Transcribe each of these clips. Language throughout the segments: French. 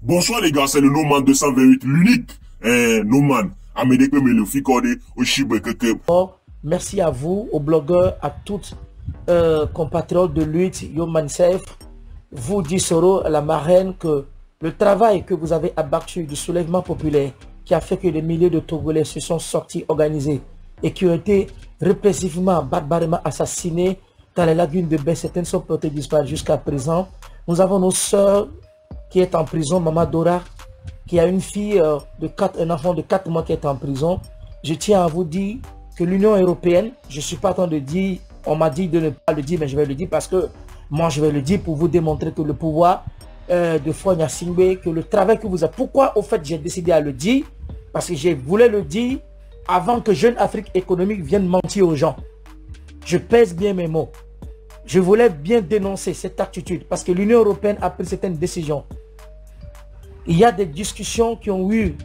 Bonsoir les gars, c'est le Noman 228, l'unique Noman. Amédéque me le ficordé au chibre que. Merci à vous, aux blogueurs, à toutes compatriotes de lutte, Yoman Sef, vous Dissoro, la marraine, que le travail que vous avez abattu du soulèvement populaire qui a fait que des milliers de Togolais se sont sortis organisés et qui ont été répressivement, barbarément assassinés dans les lagunes de baie. Certaines sont portées disparues jusqu'à présent. Nous avons nos sœurs qui est en prison, Maman Dora, qui a une fille un enfant de 4 mois qui est en prison. Je tiens à vous dire que l'Union européenne, je ne suis pas en train de dire, on m'a dit de ne pas le dire, mais je vais le dire parce que moi je vais le dire pour vous démontrer que le pouvoir de Fonya Singbe, que le travail que vous avez, pourquoi au fait j'ai décidé à le dire, parce que je voulais le dire avant que Jeune Afrique économique vienne mentir aux gens. Je pèse bien mes mots. Je voulais bien dénoncer cette attitude parce que l'Union européenne a pris certaines décisions. Il y a des discussions qui ont eu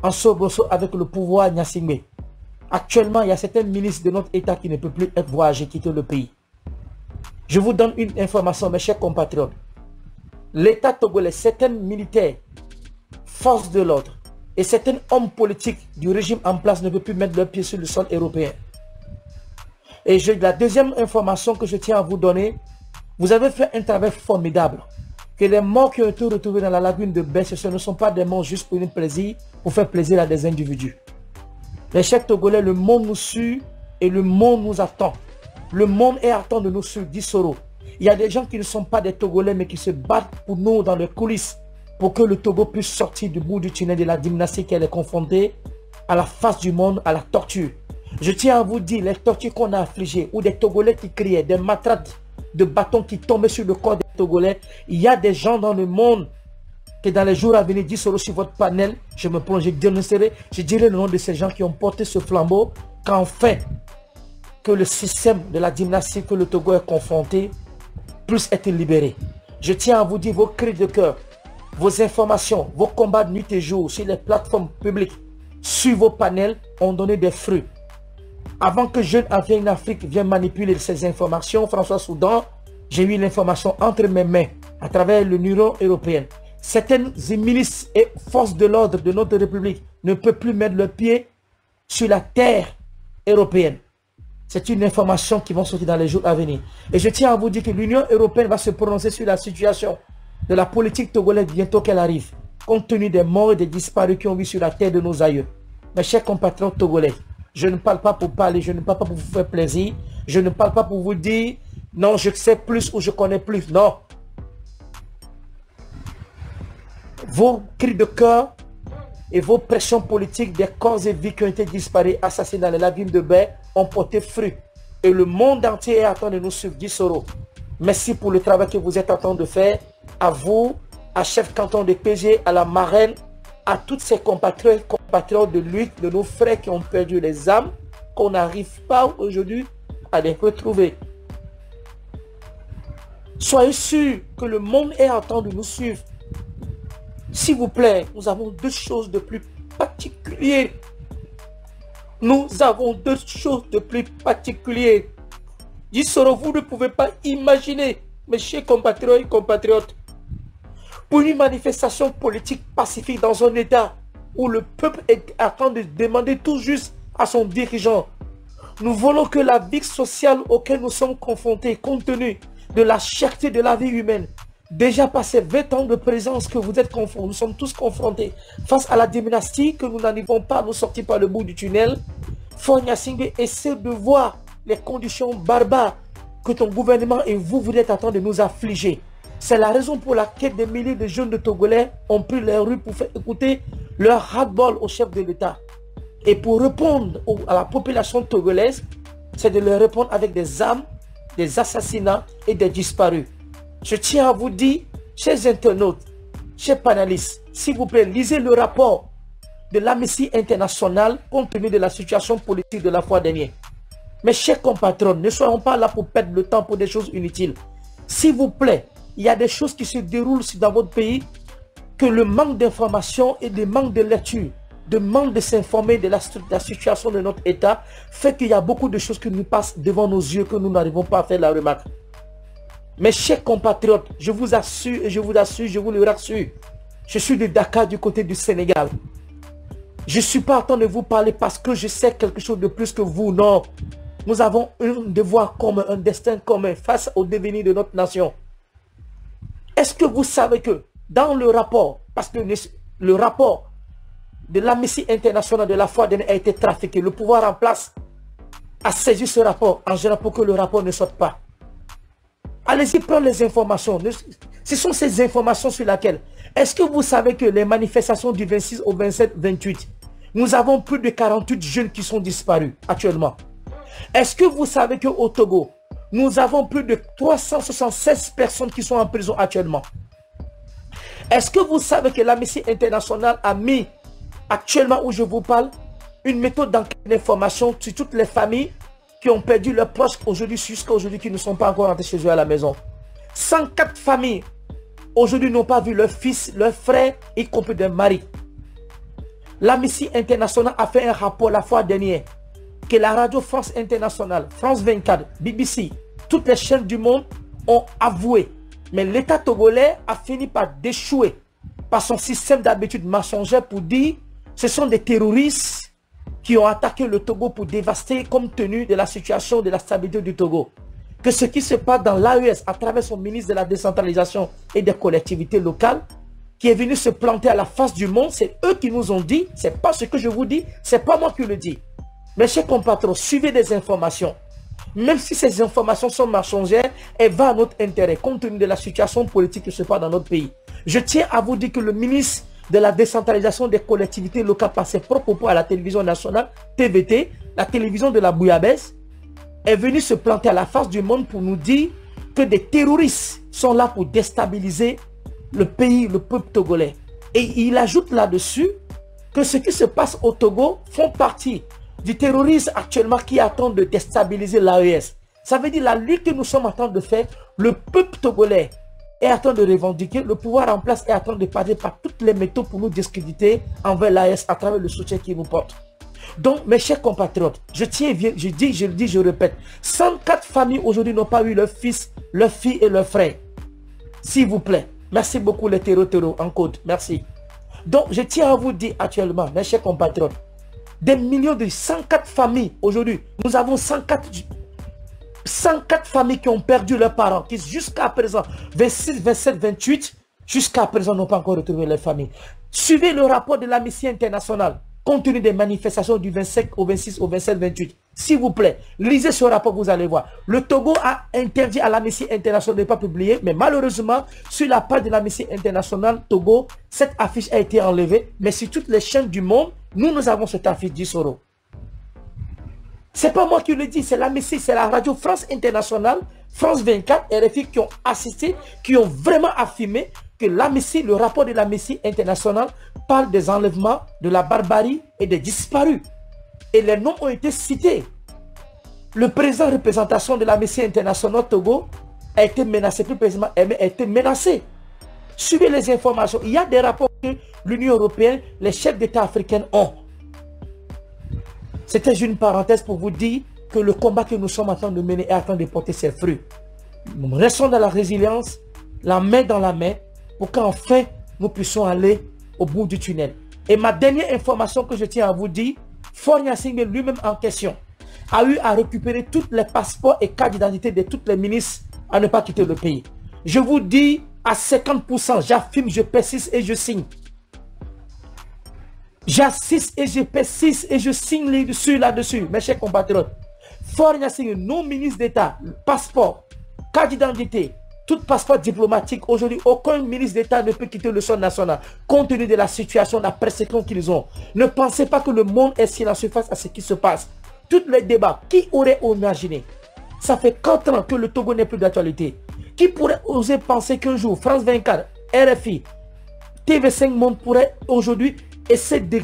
en soboso avec le pouvoir Nyasingbe. Actuellement, il y a certains ministres de notre État qui ne peuvent plus être voyagés, quitter le pays. Je vous donne une information, mes chers compatriotes. L'État togolais, certains militaires, forces de l'ordre et certains hommes politiques du régime en place ne peuvent plus mettre leurs pieds sur le sol européen. Et la deuxième information que je tiens à vous donner, vous avez fait un travail formidable. Que les morts qui ont été retrouvés dans la lagune de Baie, ce ne sont pas des morts juste pour faire plaisir à des individus. Les chers Togolais, le monde nous suit et le monde nous attend. Le monde est attend de nous suivre, dit Soro. Il y a des gens qui ne sont pas des Togolais mais qui se battent pour nous dans les coulisses pour que le Togo puisse sortir du bout du tunnel de la dynastie qu'elle est confrontée à la face du monde, à la torture. Je tiens à vous dire, les tortures qu'on a affligées, ou des Togolais qui criaient, des matraques de bâtons qui tombaient sur le corps des Togolais, il y a des gens dans le monde que dans les jours à venir, dit sur votre panel, je me prends, je dénoncerai, je dirai le nom de ces gens qui ont porté ce flambeau, qu'enfin, que le système de la dynastie que le Togo est confronté puisse être libéré. Je tiens à vous dire vos cris de cœur, vos informations, vos combats de nuit et jour sur les plateformes publiques, sur vos panels, ont donné des fruits. Avant que Jeune Afrique vienne manipuler ces informations, François Soudan, j'ai eu l'information entre mes mains à travers l'Union européenne. Certaines milices et forces de l'ordre de notre République ne peuvent plus mettre le pied sur la terre européenne. C'est une information qui va sortir dans les jours à venir. Et je tiens à vous dire que l'Union européenne va se prononcer sur la situation de la politique togolaise bientôt qu'elle arrive, compte tenu des morts et des disparus qui ont vu sur la terre de nos aïeux. Mes chers compatriotes togolais, je ne parle pas pour parler, je ne parle pas pour vous faire plaisir, je ne parle pas pour vous dire non, je sais plus ou je connais plus. Non. Vos cris de cœur et vos pressions politiques des corps et vies qui ont été disparus, assassinés dans les lagunes de Baie, ont porté fruit. Et le monde entier est en train de nous suivre, dit Soro. Merci pour le travail que vous êtes en train de faire. À vous, à chef canton de PG, à la marraine, à toutes ces compatriotes de lutte, de nos frères qui ont perdu les âmes, qu'on n'arrive pas aujourd'hui à les retrouver. Soyez sûrs que le monde est en train de nous suivre. S'il vous plaît, nous avons deux choses de plus particulières. Nous avons deux choses de plus particulières. Dissoro, vous ne pouvez pas imaginer, mes chers compatriotes et compatriotes, pour une manifestation politique pacifique dans un État où le peuple est en train de demander tout juste à son dirigeant. Nous voulons que la vie sociale auquel nous sommes confrontés, compte tenu de la cherté de la vie humaine, déjà passé 20 ans de présence que vous êtes confrontés, nous sommes tous confrontés face à la dynastie que nous n'arrivons pas à nous sortir par le bout du tunnel. Fonya Singbe essaie de voir les conditions barbares que ton gouvernement et vous êtes en train de nous affliger. C'est la raison pour laquelle des milliers de jeunes de Togolais ont pris les rues pour faire écouter leur ras-le-bol au chef de l'État. Et pour répondre à la population togolaise, c'est de leur répondre avec des armes, des assassinats et des disparus. Je tiens à vous dire, chers internautes, chers panélistes, s'il vous plaît, lisez le rapport de l'Amnesty International compte tenu de la situation politique de la fois dernière. Mes chers compatriotes, ne soyons pas là pour perdre le temps pour des choses inutiles. S'il vous plaît, il y a des choses qui se déroulent dans votre pays que le manque d'information et le manque de lecture, de manque de s'informer de la situation de notre État fait qu'il y a beaucoup de choses qui nous passent devant nos yeux que nous n'arrivons pas à faire la remarque. Mes chers compatriotes, je vous assure et je vous le rassure, Je suis de Dakar, du côté du Sénégal. Je ne suis pas en train de vous parler parce que je sais quelque chose de plus que vous, non. Nous avons un devoir commun, un destin commun face au devenir de notre nation. Est-ce que vous savez que dans le rapport, parce que le rapport de l'Amnesty International de la fois dernière a été trafiqué, le pouvoir en place a saisi ce rapport en général pour que le rapport ne sorte pas. Allez-y prendre les informations. Ce sont ces informations sur lesquelles. Est-ce que vous savez que les manifestations du 26 au 27, 28, nous avons plus de 48 jeunes qui sont disparus actuellement. Est-ce que vous savez qu'au Togo, nous avons plus de 376 personnes qui sont en prison actuellement? Est-ce que vous savez que l'Amnesty International a mis, actuellement où je vous parle, une méthode d'enquête d'information sur toutes les familles qui ont perdu leurs proches aujourd'hui, jusqu'à aujourd'hui, qui ne sont pas encore rentrés chez eux à la maison? 104 familles aujourd'hui n'ont pas vu leur fils, leur frère, y compris des maris. L'Amnesty International a fait un rapport la fois dernière que la radio France Internationale, France 24, BBC, toutes les chaînes du monde ont avoué. Mais l'État togolais a fini par déchouer par son système d'habitude mensongère pour dire que ce sont des terroristes qui ont attaqué le Togo pour dévaster compte tenu de la situation de la stabilité du Togo. Que ce qui se passe dans l'AES à travers son ministre de la décentralisation et des collectivités locales, qui est venu se planter à la face du monde, c'est eux qui nous ont dit, c'est pas ce que je vous dis, c'est pas moi qui le dis. Mes chers compatriotes, suivez des informations. Même si ces informations sont mensongères, elles vont à notre intérêt, compte tenu de la situation politique qui se passe dans notre pays. Je tiens à vous dire que le ministre de la décentralisation des collectivités locales, par ses propres propos à la télévision nationale, TVT, la télévision de la Bouillabaisse, est venu se planter à la face du monde pour nous dire que des terroristes sont là pour déstabiliser le pays, le peuple togolais. Et il ajoute là-dessus que ce qui se passe au Togo font partie du terrorisme actuellement qui attend de déstabiliser l'AES. Ça veut dire la lutte que nous sommes en train de faire, le peuple togolais est en train de revendiquer, le pouvoir en place est en train de passer par toutes les méthodes pour nous discréditer envers l'AES à travers le soutien qu'il nous porte. Donc, mes chers compatriotes, je dis, je répète, 104 familles aujourd'hui n'ont pas eu leur fils, leur fille et leur frère. S'il vous plaît. Merci beaucoup les terreaux en code. Merci. Donc, je tiens à vous dire actuellement, mes chers compatriotes, des millions de 104 familles aujourd'hui. Nous avons 104 familles qui ont perdu leurs parents, qui jusqu'à présent, 26, 27, 28, jusqu'à présent n'ont pas encore retrouvé leurs familles. Suivez le rapport de l'Amnesty International, compte tenu des manifestations du 25 au 26 au 27, 28. S'il vous plaît, lisez ce rapport, vous allez voir. Le Togo a interdit à l'Amnesty International de ne pas publier, mais malheureusement, sur la page de l'Amnesty International Togo, cette affiche a été enlevée. Mais sur toutes les chaînes du monde, nous avons cette affiche d'Isoro. C'est pas moi qui le dis, c'est l'Amnesty, c'est la radio France Internationale, France 24, RFI qui ont assisté, qui ont vraiment affirmé que l'Amnesty, le rapport de l'Amnesty International parle des enlèvements, de la barbarie et des disparus. Et les noms ont été cités. Le président de représentation de l'Amnesty International Togo a été menacé, plus précisément, a été menacé. Suivez les informations. Il y a des rapports que l'Union européenne, les chefs d'État africains ont. C'était une parenthèse pour vous dire que le combat que nous sommes en train de mener est en train de porter ses fruits. Nous restons dans la résilience, la main dans la main, pour qu'enfin nous puissions aller au bout du tunnel. Et ma dernière information que je tiens à vous dire, Faure Gnassingbé lui-même en question a eu à récupérer tous les passeports et cartes d'identité de tous les ministres à ne pas quitter le pays. Je vous dis à 50%, j'affirme, je persiste et je signe. J'assiste et je persiste et je signe là-dessus, mes chers compatriotes. Faure Gnassingbé, nos ministres d'État, passeport, carte d'identité, tout passeport diplomatique, aujourd'hui, aucun ministre d'État ne peut quitter le sol national, compte tenu de la situation, de la persécution qu'ils ont. Ne pensez pas que le monde est silencieux face à ce qui se passe. Tous les débats, qui aurait imaginé? Ça fait 4 ans que le Togo n'est plus d'actualité. Qui pourrait oser penser qu'un jour, France 24, RFI, TV5 Monde pourrait aujourd'hui essayer de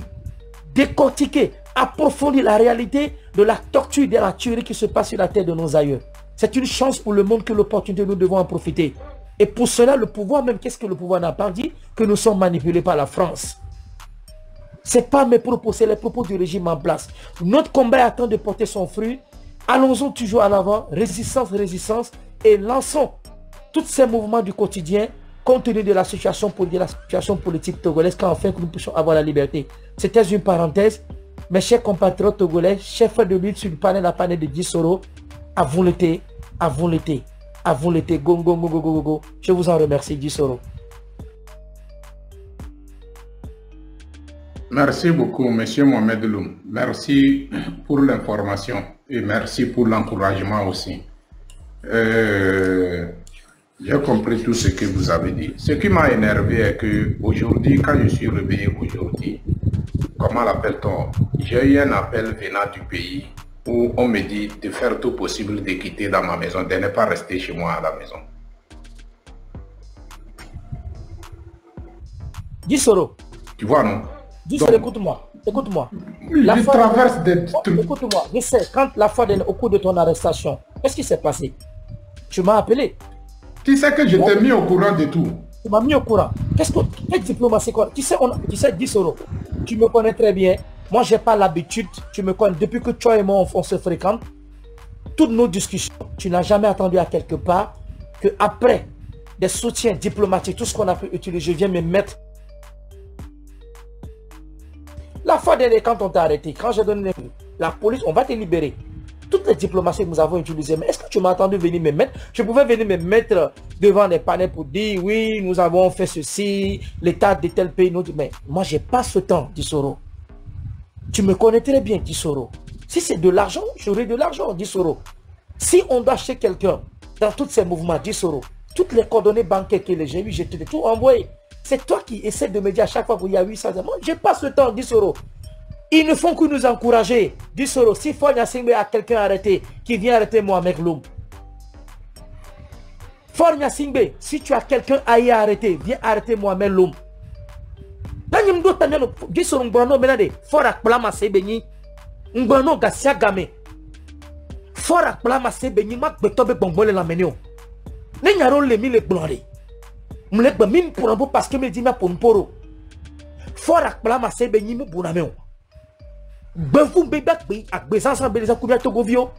décortiquer, approfondir la réalité de la torture et de la tuerie qui se passe sur la terre de nos aïeux. C'est une chance pour le monde que l'opportunité, nous devons en profiter. Et pour cela, le pouvoir, même qu'est-ce que le pouvoir n'a pas dit? Que nous sommes manipulés par la France. Ce n'est pas mes propos, c'est les propos du régime en place. Notre combat est en train de porter son fruit. Allons-y toujours en avant, résistance, résistance, et lançons tous ces mouvements du quotidien compte tenu de la situation politique togolaise, quand enfin que nous puissions avoir la liberté. C'était une parenthèse. Mes chers compatriotes togolais, chefs de lutte sur le panel de Dissoro, à vous l'été, à vous l'été, à vous l'été, go, go, go, go, go, go. Je vous en remercie, Dissoro. Merci beaucoup, Monsieur Mohamed Loum. Merci pour l'information et merci pour l'encouragement aussi. J'ai compris tout ce que vous avez dit. Ce qui m'a énervé est que aujourd'hui, quand je suis réveillé aujourd'hui, comment l'appelle-t-on? J'ai eu un appel venant du pays où on me dit de faire tout possible de quitter dans ma maison, de ne pas rester chez moi à la maison. Dissoro. Tu vois, non? Dissoro, écoute-moi. Écoute-moi. Je traverse des trucs. Écoute-moi. Je sais, quand la fois au cours de ton arrestation, qu'est-ce qui s'est passé? Tu m'as appelé. Tu sais que je t'ai mis au courant de tout. Tu m'as mis au courant. Quelle diplomatie quoi? Tu sais, Dissoro, tu me connais très bien. Moi, j'ai pas l'habitude. Tu me connais. Depuis que toi et moi, on se fréquente, toutes nos discussions, tu n'as jamais attendu à quelque part que après des soutiens diplomatiques, tout ce qu'on a pu utiliser, je viens me mettre. La fois dernière, quand on t'a arrêté, quand j'ai donné la police, on va te libérer. Toutes les diplomaties que nous avons utilisées, mais est-ce que tu m'as attendu venir me mettre? Je pouvais venir me mettre devant des panels pour dire oui, nous avons fait ceci, l'état de tel pays, nous dit, mais moi j'ai pas ce temps, Dissoro. Tu me connais très bien, Dissoro. Si c'est de l'argent, j'aurai de l'argent, Dissoro. Si on doit acheter quelqu'un dans tous ces mouvements, Dissoro, toutes les coordonnées bancaires que j'ai eues, j'ai tout envoyé. C'est toi qui essaies de me dire à chaque fois qu'il y a 800. Moi, j'ai pas ce temps, Dissoro. Ils ne font que nous encourager. Dissoro, si Fornia Singbe a quelqu'un arrêté, qui vient arrêter Mohamed Loum. Fornia Singbe, si tu as quelqu'un à y arrêter, viens arrêter Mohamed Loum. Dissoro, Mbono Benade, Fora Plama Sebeni, Mbono Gassia Game. Fora Plama Sebeni, Mak Betobe Bombole la Menio. N'yaro le mille blonde. M'lek min pour un peu parce que me dit ma pomporo. Fora Plama Sebeni, Mbounameo. Bevou bebak bi ak bezanzan beleza kubya togovio.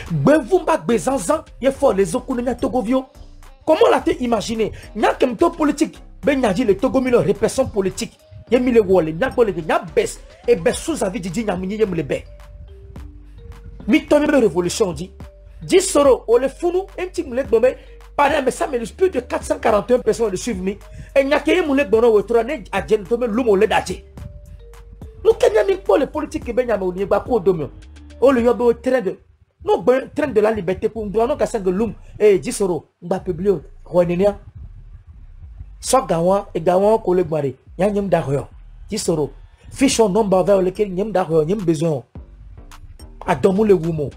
Bevou bak bezanzan ye fort les okunya togovio. Comment l'a-t-il imaginé? Nya kemto politique, ben nya dit le togomilo répression politique. Ye mi le wole, nya ko le nya bes et bes sous avis di nya munye me le be. Mi tombe révolution dit. Dissoro o le funu enti mule domé par mais ça mais plus de 441 personnes le suivent mi. Et nya ke mule dono wetra ne adjen tombe lumo le daje. Nous Kenyans pour les politiques qui viennent à nous dire pour demain. Oh le yobo train de la liberté pour nous donner qu'à de l'homme et Dissoro va publier Rouenenia. Soit gawa et gawa collègue mari. Yanyem d'ailleurs. Dissoro fichon nombre vers lequel yem d'ailleurs yem besoin. À domou le wumo.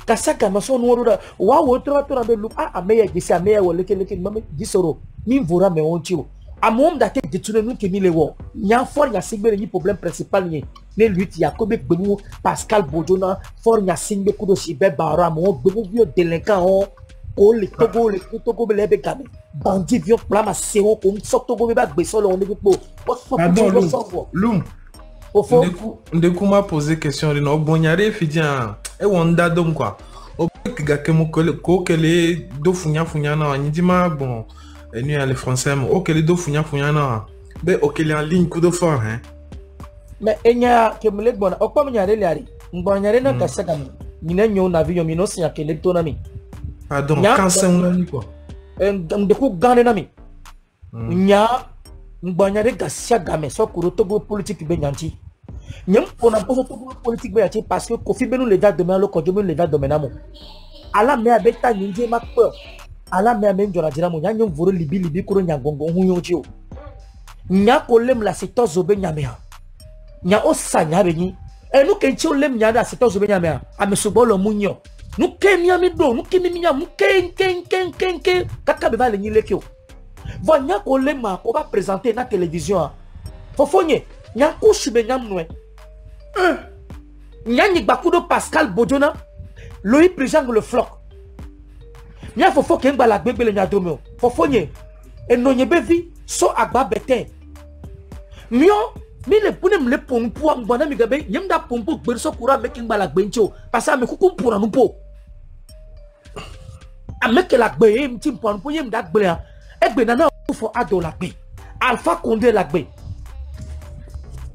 Kasaka mason noura wa wotra tora de l'homme a meilleur gisa meilleur ou lequel même Dissoro ni vora me ontio. À mon date de tourner nous qui mis les wots. Il y a fort, il y a signé le problème principal. Les luttes, il y a comme Benou, Pascal Bodona, fort, il y a signé coup de Sibé Bara, mon Benou vieux délinquant, les Togo, les Togo, les Bégamé, bandits vieux, plama, séro, comme sort Togo, mais bac, Bessol, on est beau. Pardon, Loum. On m'a posé question de nos boniarés, Fidian, et on a donc quoi. Au gars que mon collègue, les deux founia, il dit ma bon. Et nous, les Français, ok, les deux founia, mais ok, les en ligne, coup de fort, hein. Mais il y a que me les bonnes, au pas me yare les ari. M'banyare na kasagami. Nina nyo na vi yomi no si yake le tonami. Pardon, quand c'est un ami quoi. De coup gane nami. Nya m'banyare gasagame so kuro togo politique benyanti. Nyam on a posé togo politique benyanti parce que Kofi Benou les dates demain le kodjomu les dates demain namo. Ala me abeta nyinje ma peur. Ala me amen jona dira mo nyanyo voro libi kuro nyangongo hunyo chio. Nya kolem la sito zobe nyamea. Nya osa nyabeni. E nou kenchi olem nya da sito zobe nyamea. Ame subolo munyo. Nou kemi amido, nou kemi minya, nou ken. Kaka beva le nyile kyo. Va nya kolem ma ko va présenter na télévision. Fofonye, nya ko shube nyam noe. Nya ni bakudo Pascal Bodona. Loï Prigang le floc. Nya fofo ke ngba la gbegbe le nya domeo. Fofonye. E no nyebe vi so agba bete. Mio mi le punem le pompu ngwana mi gabe yemda pompu gbe so kura making bala gbencho. Pasa me kuku pura nupo. Avec la gbe, un petit point pour y m'dak blé. Et ben nana faut ado la gbe. Alpha Condé la gbe.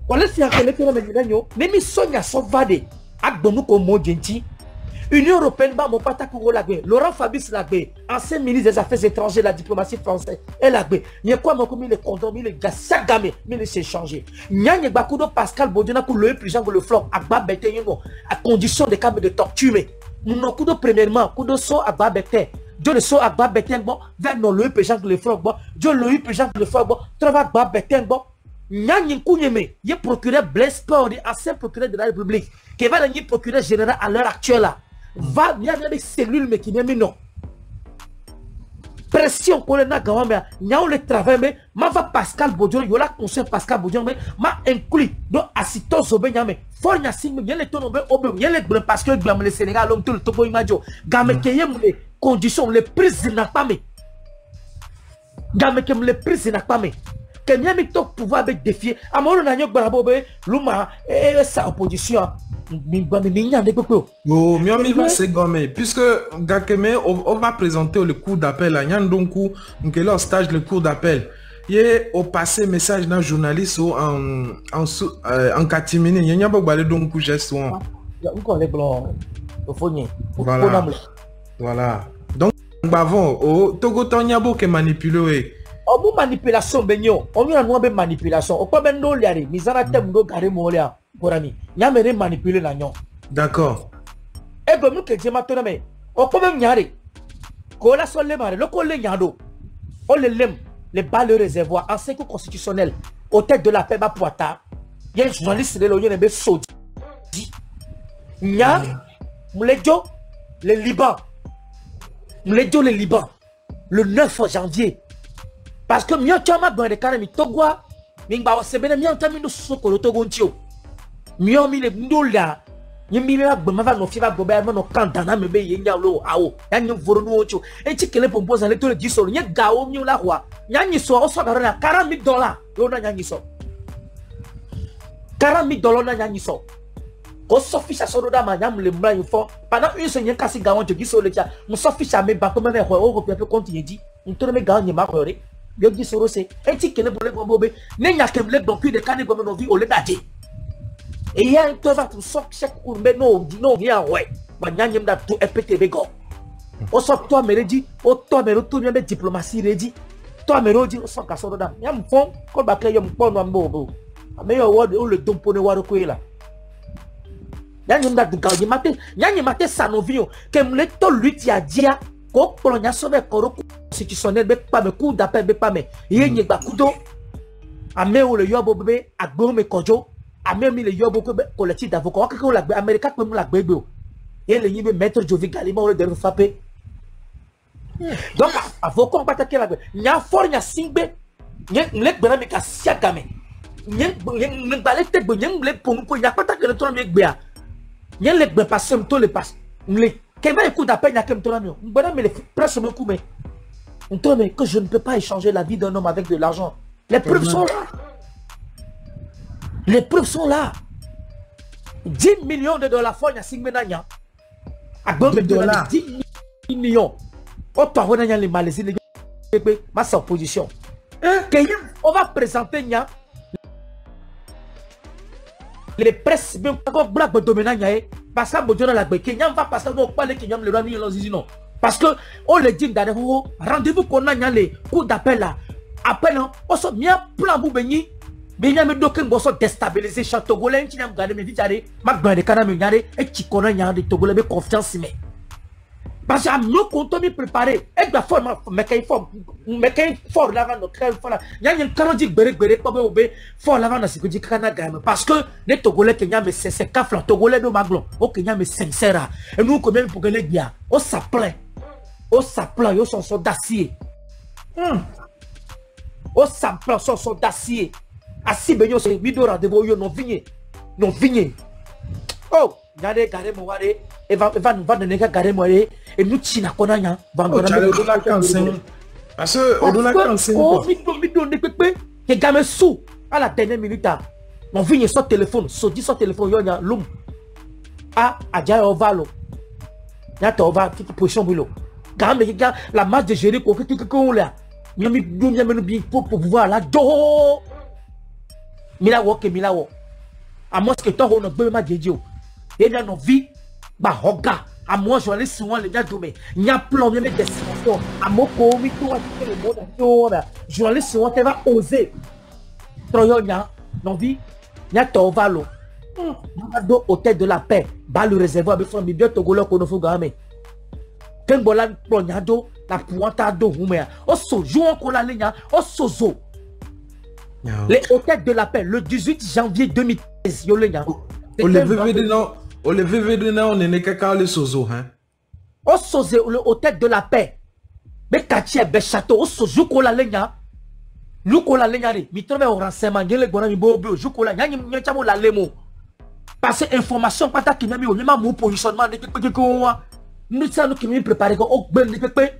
Voilà si akele que me diganyo, nemi sonya sovade. Ak bonu ko mo genti. Union européenne ba mo pata ko la gbe. Laurent Fabius la gbe, ancien ministre des Affaires étrangères de la diplomatie française. Elle la gbe. Nye quoi mo komi le condom, le gasagame, mais le s'échanger. Nyanye bakudo Pascal Bodina ko le plus le flop akba bete yingo à condition de cas de torture. Nous kudo premièrement kudo so akba bete. Dieu le so akba bete bon, vers non le péchant le flop bon. Dieu le péchant le flop bon. Travail akba bete bon. Nyanye Kounyeme, il est procureur Blaise Paul, ancien procureur de la République, qui va devenir procureur général à l'heure actuelle là. Va, il y a des cellules mais qui n'est non. Pression qu'on a gagné, il y a le travail, mais ma va Pascal Bodion, il y a la conseil Pascal Bodion, mais ma inclus dans assistant au Benyame. Faut y a signe, il y a les tonneaux, il y a les bleus parce que le Sénégal, l'homme tout le topo imadio. Game qui aime les conditions, les prises n'a pas mis. Game qui aime les prises n'a pas mis. Que bien mis ton pouvoir avec défier. À mon avis, Luma et sa opposition. Oh, mais c'est gommé. Puisque Gakeme, on va présenter le cours d'appel à Nyandonkou, donc là, stage le cours d'appel. Il est au passé message d'un journaliste en catimini. Il y a pas de donc geste. Voilà. Voilà. Donc, bavon, au Togo Tonyabo qui manipulé. On vous manipulation benyo, on vient nous manipulation. On peut même nous lier, misara temdo carré molia pour ami. Y'a même manipuler la nyon. D'accord. Et ben nous que j'ai maintenant mais on peut même nyare. Kola sol le mare, le collé nyado. On le lem, les balles réservoir en sécurité constitutionnelle au tête de la paix bas poita. Il y a un journaliste de l'Union de Saudi. Nya, Mouledjo, le Liban. Mouledjo le Liban. Le 9 janvier. Parce que mieux tu as dans les carrés mi togwa mingba osebene mieux tu as mis nous soko le togo ntio mieux mi le ndola ni mi la gbe ma va no fiba gobe ma no kanta na me be yenya lo awo ya nyi voro no ocho e ti kele pompo za le to le disolo nye gawo mi la hwa nya nyi so o so ga na $40,000 yo na nya nyi so $40,000 na nya nyi so ko so ficha so do da ma nya mu le mra info pendant une semaine kasi gawon jo gisolo tia mu so ficha me ba ko me ho o ko pe compte yedi ntoro me gawo nyi ma ko re bien dit sur c'est un petit qui ne voulait pas bober n'est a que le donc de canne comme nos vies au l'état et il y a un peu va tout sortir chaque cour mais non dit non viens ouais bah n'y a pas tout épété go au sort toi me dit au toi me retourne bien diplomatie ready toi me redit au sort casso dedans y a un fond quand bah que y a un pont en bobo mais au word le don pour ne voir quoi là y a une date de gagner matin y a une matin ça nos vies que me to lui ti a dia ko polonia sobe koro constitutionnel be pas me coup d'appel be pas me yé ba kudo ame o le yobo bebe agbo me kojo ame mi le yobo ko collectif d'avocat ko la américain ko la gbegbe o yé le yibe maître Jovi Galima o le de frapper donc avocat pas ta la nya for nya singbe nye le gbera me ka siagame nye balete gbe nye le ponu ko nya pas ta que le ton me gbea nye le gbe passer to le passe quel va écoute d'appel n'a qu'un tournant mais les presque me coup mais que je ne peux pas échanger la vie d'un homme avec de l'argent. Les preuves sont là. Les preuves sont là. 10 millions de dollars faut y a 5 menanya. À bon de dollars 10 millions. On peut avoir les Malaisiens les ma sans position. On va présenter nya les presses bien encore black dominanya parce que Bodjona la gbe Kenya va passer donc pas les Kenyans le rami non parce que on le dit dans rendez-vous qu'on a les coups d'appel là appel on so bien plan bu benyi benya me doken bo so déstabiliser champ togolais qui n'a gardé me vitare ma gbe de kana me nyare e ti kona nya de togolais be confiance me parce que nous comptons me préparer et la forme mais fort là dans notre là y a une carotte gbere pas be fort là dans ce que dit kana gamme parce que les togolais Kenya me c'est cafla togolais de maglon au Kenya me sincère et nous quand même pour que les gars on s'appelle yo son d'acier on s'appelle son d'acier assis benyo c'est bido rendez-vous yo non vigné oh nyade gare mo ware va donner gare mo ware et nous china konanya parce que au-delà cancer oh mi donne pepe que game sous à la dernière minute mon vigné son téléphone yo nya lum a aja ovalo nya to va toute position bulo la marche de Jéricho, pour pouvoir la do. Milawo ke milawo. À moins que toi, on ne peut pas dire. Et dans nos vies, bah, regarde. À moi, je vais aller souvent les gars domés. Il y a plein de destinations. À moi, comme il faut le monde, je vais aller souvent, tu vas oser. Troyonia, dans vie, il y a ton valo. Au tête de la paix, bas le réservoir, mais il bien Togolo qu'on ne faut gagner. Quand Bolan Prognado, la pointado, au sojo, on la ligne, au sozo. Les hôtels de la paix, le 18 janvier 2013, on le VVD, on est qu'à le sozo, hein. Au sozo, le hôtel de la paix. Mais Katia, Béchateau, au sozo, qu'on la ligne. Nous, qu'on la ligne, mi tombe au renseignement, il y a les bonhommes, il y a la lemo. Parce que information, pas ta qui m'a mis au même positionnement de nous sommes qui nous préparés au ben de pépé,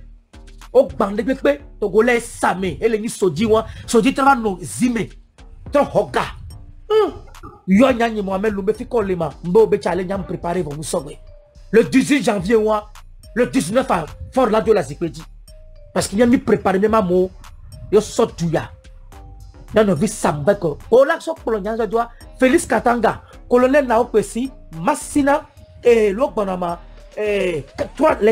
au ban de pépé, Togolais Samé, et les ni Sodiwa, Soditra no Zime, trop hoga. Yo nyani Mohamed Loumbe fi kolema, mbo be challenge am préparé pour nous sauver. Le 18 janvier, le 19 à Fort la de la Zipedi. Parce qu'il y a mis préparé même à mot, yo sotuya. Dans nos vies sambeko. Au lac so colonial doit Félix Katanga, colonel Naopesi, Massina et Lokbanama. Les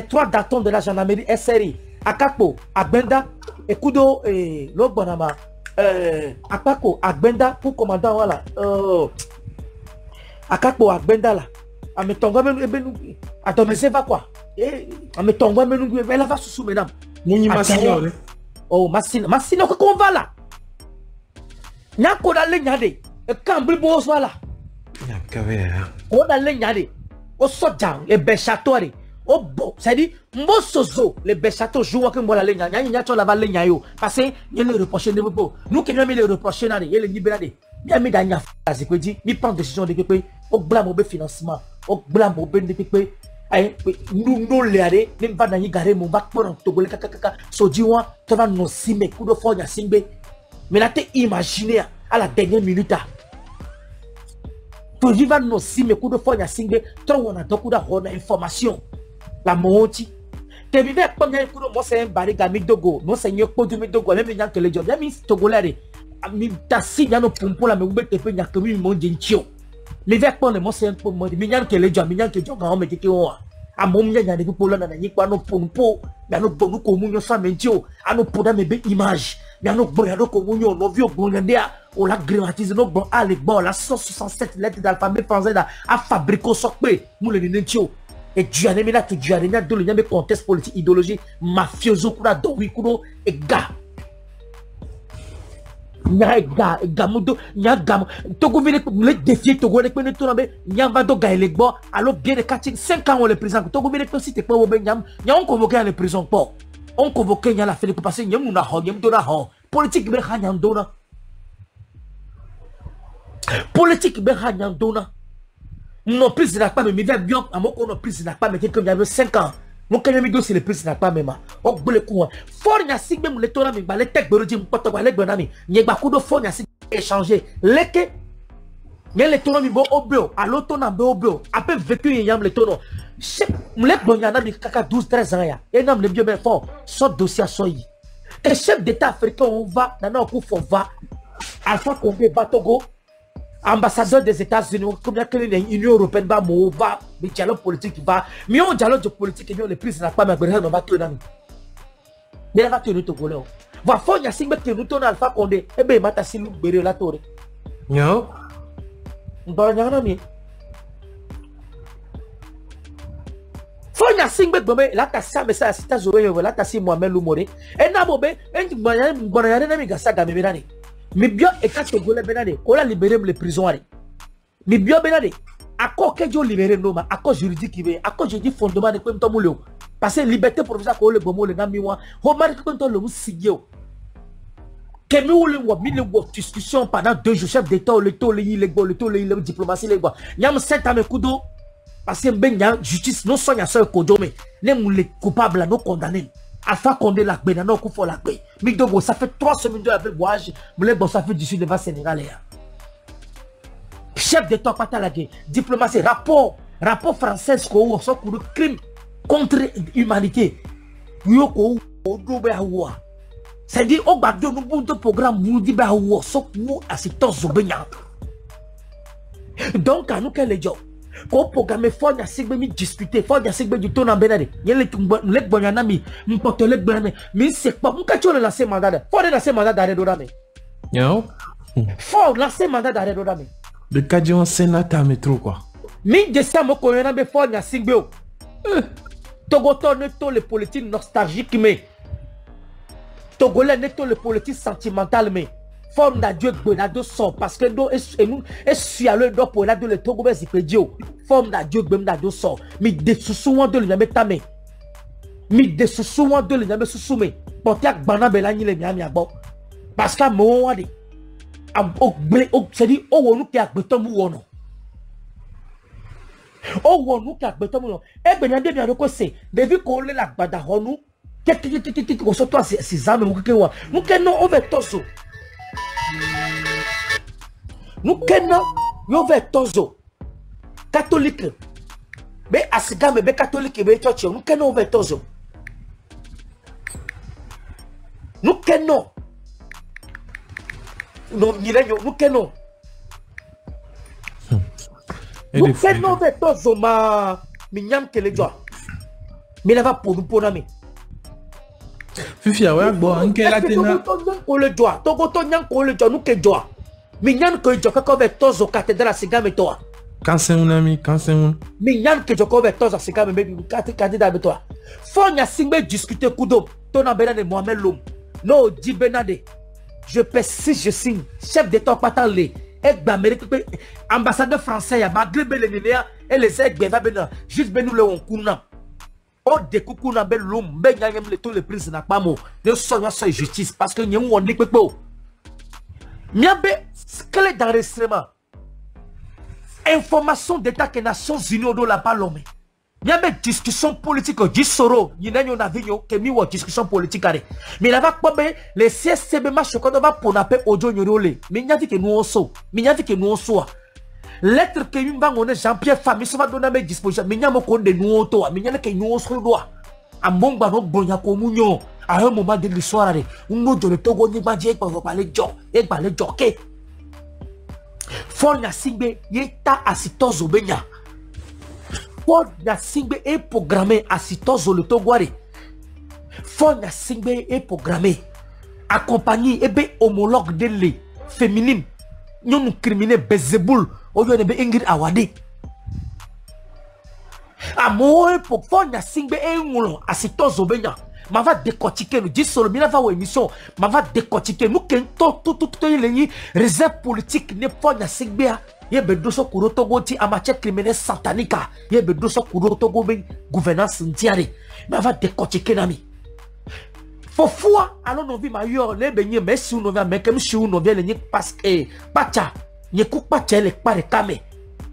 trois datons de la gendarmerie SRI, Akapo, Agbenda, et Kudo, et Lokbanama, Akako, Agbenda, pour commandant, voilà, Akapo, Agbenda, là, Ametonga, attends, mais c'est pas quoi, Ametonga, elle va sous mesdames. Mouni Massina, oh, Massina, qu'on va là, Nyako da lenyade, et quand Bribo soit là, on a lenyade. Au sojan, les béchatori, au beau, c'est-à-dire, Mbosozo, les béchatos jouent comme moi la ligne, il y a la valle yo, parce que il y a le reproché de vous. Nous qui avons mis le reproché, il y a le libéré. Il y a mis d'Anya, c'est que dit, il prend décision de pépé, au blâme au financement, au blâme au ben de pépé. Nous l'air, même pas dans y garer mon bac pour un togolais, so diwa, tu vas nous simer, coup de fond, ya simbe. Mais là, t'es imaginé à la dernière minute. Tu vas nous simer, coup de fond, ya simbe, trop on a beaucoup d'informations. La monti. Tu vivais comme un coup de moi, c'est un barriga midogo, non, c'est un peu de midogo, même il que les gens, bien mis togolais. Mi tassi ya no pompo la me ube te pe nya kemi mo djentio le vek pon le mo se po mo mi nyan ke le jo mi nyan ke jo ga o me ke o a mo nya nya de po la na nyi kwa no pompo ya no bonu ko mu nyo sa mentio a no poda me be image ya no bo ya no ko mu nyo no vi o bon ndia o la grammatise no bon a le bon la 167 lettres d'alphabet français da a fabrico sokpe mu le nentio et tu as mis là tu as mis dans le contexte politique idéologie mafioso kura do wi kudo e ga Gamudo, Nyagam, Togo vient le défier, Togo les peines de tomber, Nyambado Gaëlegbo, alors bien de 5 ans on les prison, Togo vient de citer pas au Benyam, Nyan convoqué à la prison pas. On convoqué Nyala fait pour passer Nyamuna Ho, Yamdona Ho, politique Berhanyandona. Politique Berhanyandona. Non, plus n'a pas, mais bien, à mon qu'on a plus n'a pas, mais quelqu'un y avait 5 ans. Mon candidat c'est le président n'a pas même. On boule quoi. Fort n'y a si même le tournant mais les têtes de régime pas toi les bonami. N'y a pas coup de fort n'y a si échanger. Leke. N'y le tournant mi bon obio. À l'automne en obio. Après vécu y a le tournant. Les bonana mi kaka 12-13 ans ya. Et non le bien fort. Sort dossier soyi. Et chef d'état africain on va dans nos coups va. Alpha Condé Batogo. Ambassadeur des États-Unis, comme l'Union européenne va, le dialogue politique va, mais on dialogue politique et les prises n'a pas mais on va tenir. Mais va tenir tout golé. Va faire y a cinq que nous tournons Alpha Condé. Eh ben mata si nous béré la torre. Non. Bah n'y a rien mis. Faut y a cinq que là t'as ça mais ça c'est ta journée là t'as si Mohamed Loumoré. Et n'a bobé, un bonayane n'a mis gassa gamé benane. Mais bien, et quand tu veux les on a libéré les prisonniers. Mais bien, benade, à quoi que Dieu libéré nos à quoi juridique qui veut, à quoi je dis fondement de comme Tomoulio. Parce que liberté provisoire pour le bon, le Namiwa, remarque quand on le moussio. Que nous le voit, mille discussions pendant 2 jours, chef d'État, le taux, le diplomatie, les bois. Yam 7 ans, mes coups d'eau. Parce que ben, y'a justice, non soigne à ce Kodome, les coupables à nos condamnés. Alpha Condé la paix, non, qu'on faut la paix. Midogo, ça fait 3 semaines de la paix, mais bon, ça fait du sud devant Sénégal. Chef d'État, pas la guerre. Diplomatie, rapport français, sur le crime contre l'humanité. Yoko do be awa. C'est-à-dire au bas de nous programme nous dit ba awa so nous assistance obenya. Donc à nous quel est job. Ko programme fo nya sigbe mi discuter fo nya sigbe du ton en benade. Yele le bonyana mi m'portele benane. Mi c'est pas m'ka tu lancer mandat. Faut lancer mandat d'arrêt d'orame. Yo. Faut lancer mandat d'arrêt d'orame. Le cadre sénateur mais trop quoi. Mi de ça mo ko yana be fo nya sigbe o. Togoto ne to le politique nostalgique mais Togolais ne to le politique sentimental mais forme d'adieu gbenado sort parce que do et sur le do pour la de le Togo zipedio forme d'adieu gbenado sort mi de susuwan de le nyame tame mi de susuwan de le nyame susume porter gbana bela ni le miami agbo parce que mo wadi am ogble o c'est dit o wonu ki agbeton mu wono o wonu ki agbeton mu wono e benade mi adoko se devi ko le la gbada honu kekekekeke ko so to ces armes mu kewa mu kenno overtoso nous kenno yo vertoso catholique be asigame be catholique be church nous kenno vertoso nous kenno no nirenyo nous kenno vertoso ma minyam kele joa mi lava pour nous ponami Fifi awa gbo anke la tena ko le joa togo to nyam ko le joa nous ke joa Minyan ko joka ko vertoso cathédrale sigame toa. Kansen un ami, kansen un. Minyan ke joka vertoso sigame be cathédrale toa. Fonya singbe discuter kudo. Tona benade Mohamed Lom. No di benade. Je persiste, je signe. Chef d'état patalé. Ek d'Amérique ambassadeur français ya malgré belenea et les ek beva bena. Juste benu le onkuna. O de kukuna be Lom be nyanyem le to le prince na pamo. De sonya so justice parce que nyem won dik pepo. Miabe clé d'enregistrement. Information d'état que Nations Unies do la palome. Miabe discussion politique disoro. Yinenyo na vinyo ke mi wo discussion politique are. Mi la va kobe les CSCB match ko va ponape audio nyoriole. Mi nyavi ke nou oso. Mi nyavi ke nou oso. Lettre que mi bangone Jean-Pierre Famille so va donner mes dispositions. Mi nyamo ko de nou oto. Mi nyane ke nou oso do. Ambongba no bonya ko munyo. À un moment de l'histoire, on a dit que Togo n'y va pas parler de et parler de jockey. Fonya Singbe yeta asitozo benya. Fonya Singbe est programmé asitozo le Togoare. Fonya Singbe est programmé accompagné et be homologue de les féminines. Nous criminels Bezeboul au lieu de be Ingrid Awade. Amour pour Fonya Singbe est un asitozo benya. Ma va décortiquer nous dit sur le mina va aux émissions ma va décortiquer nous qu'un tout les réserve politique n'est pas na sigbea yebe doso kuro togo ti en matière criminelle satanique yebe doso kuro togo ben gouvernance ndiare ma va décortiquer nami fofua alors non vi ma yo le benye mais si on va mais comme si on vient le parce que pacha ne coupe pas le pare kame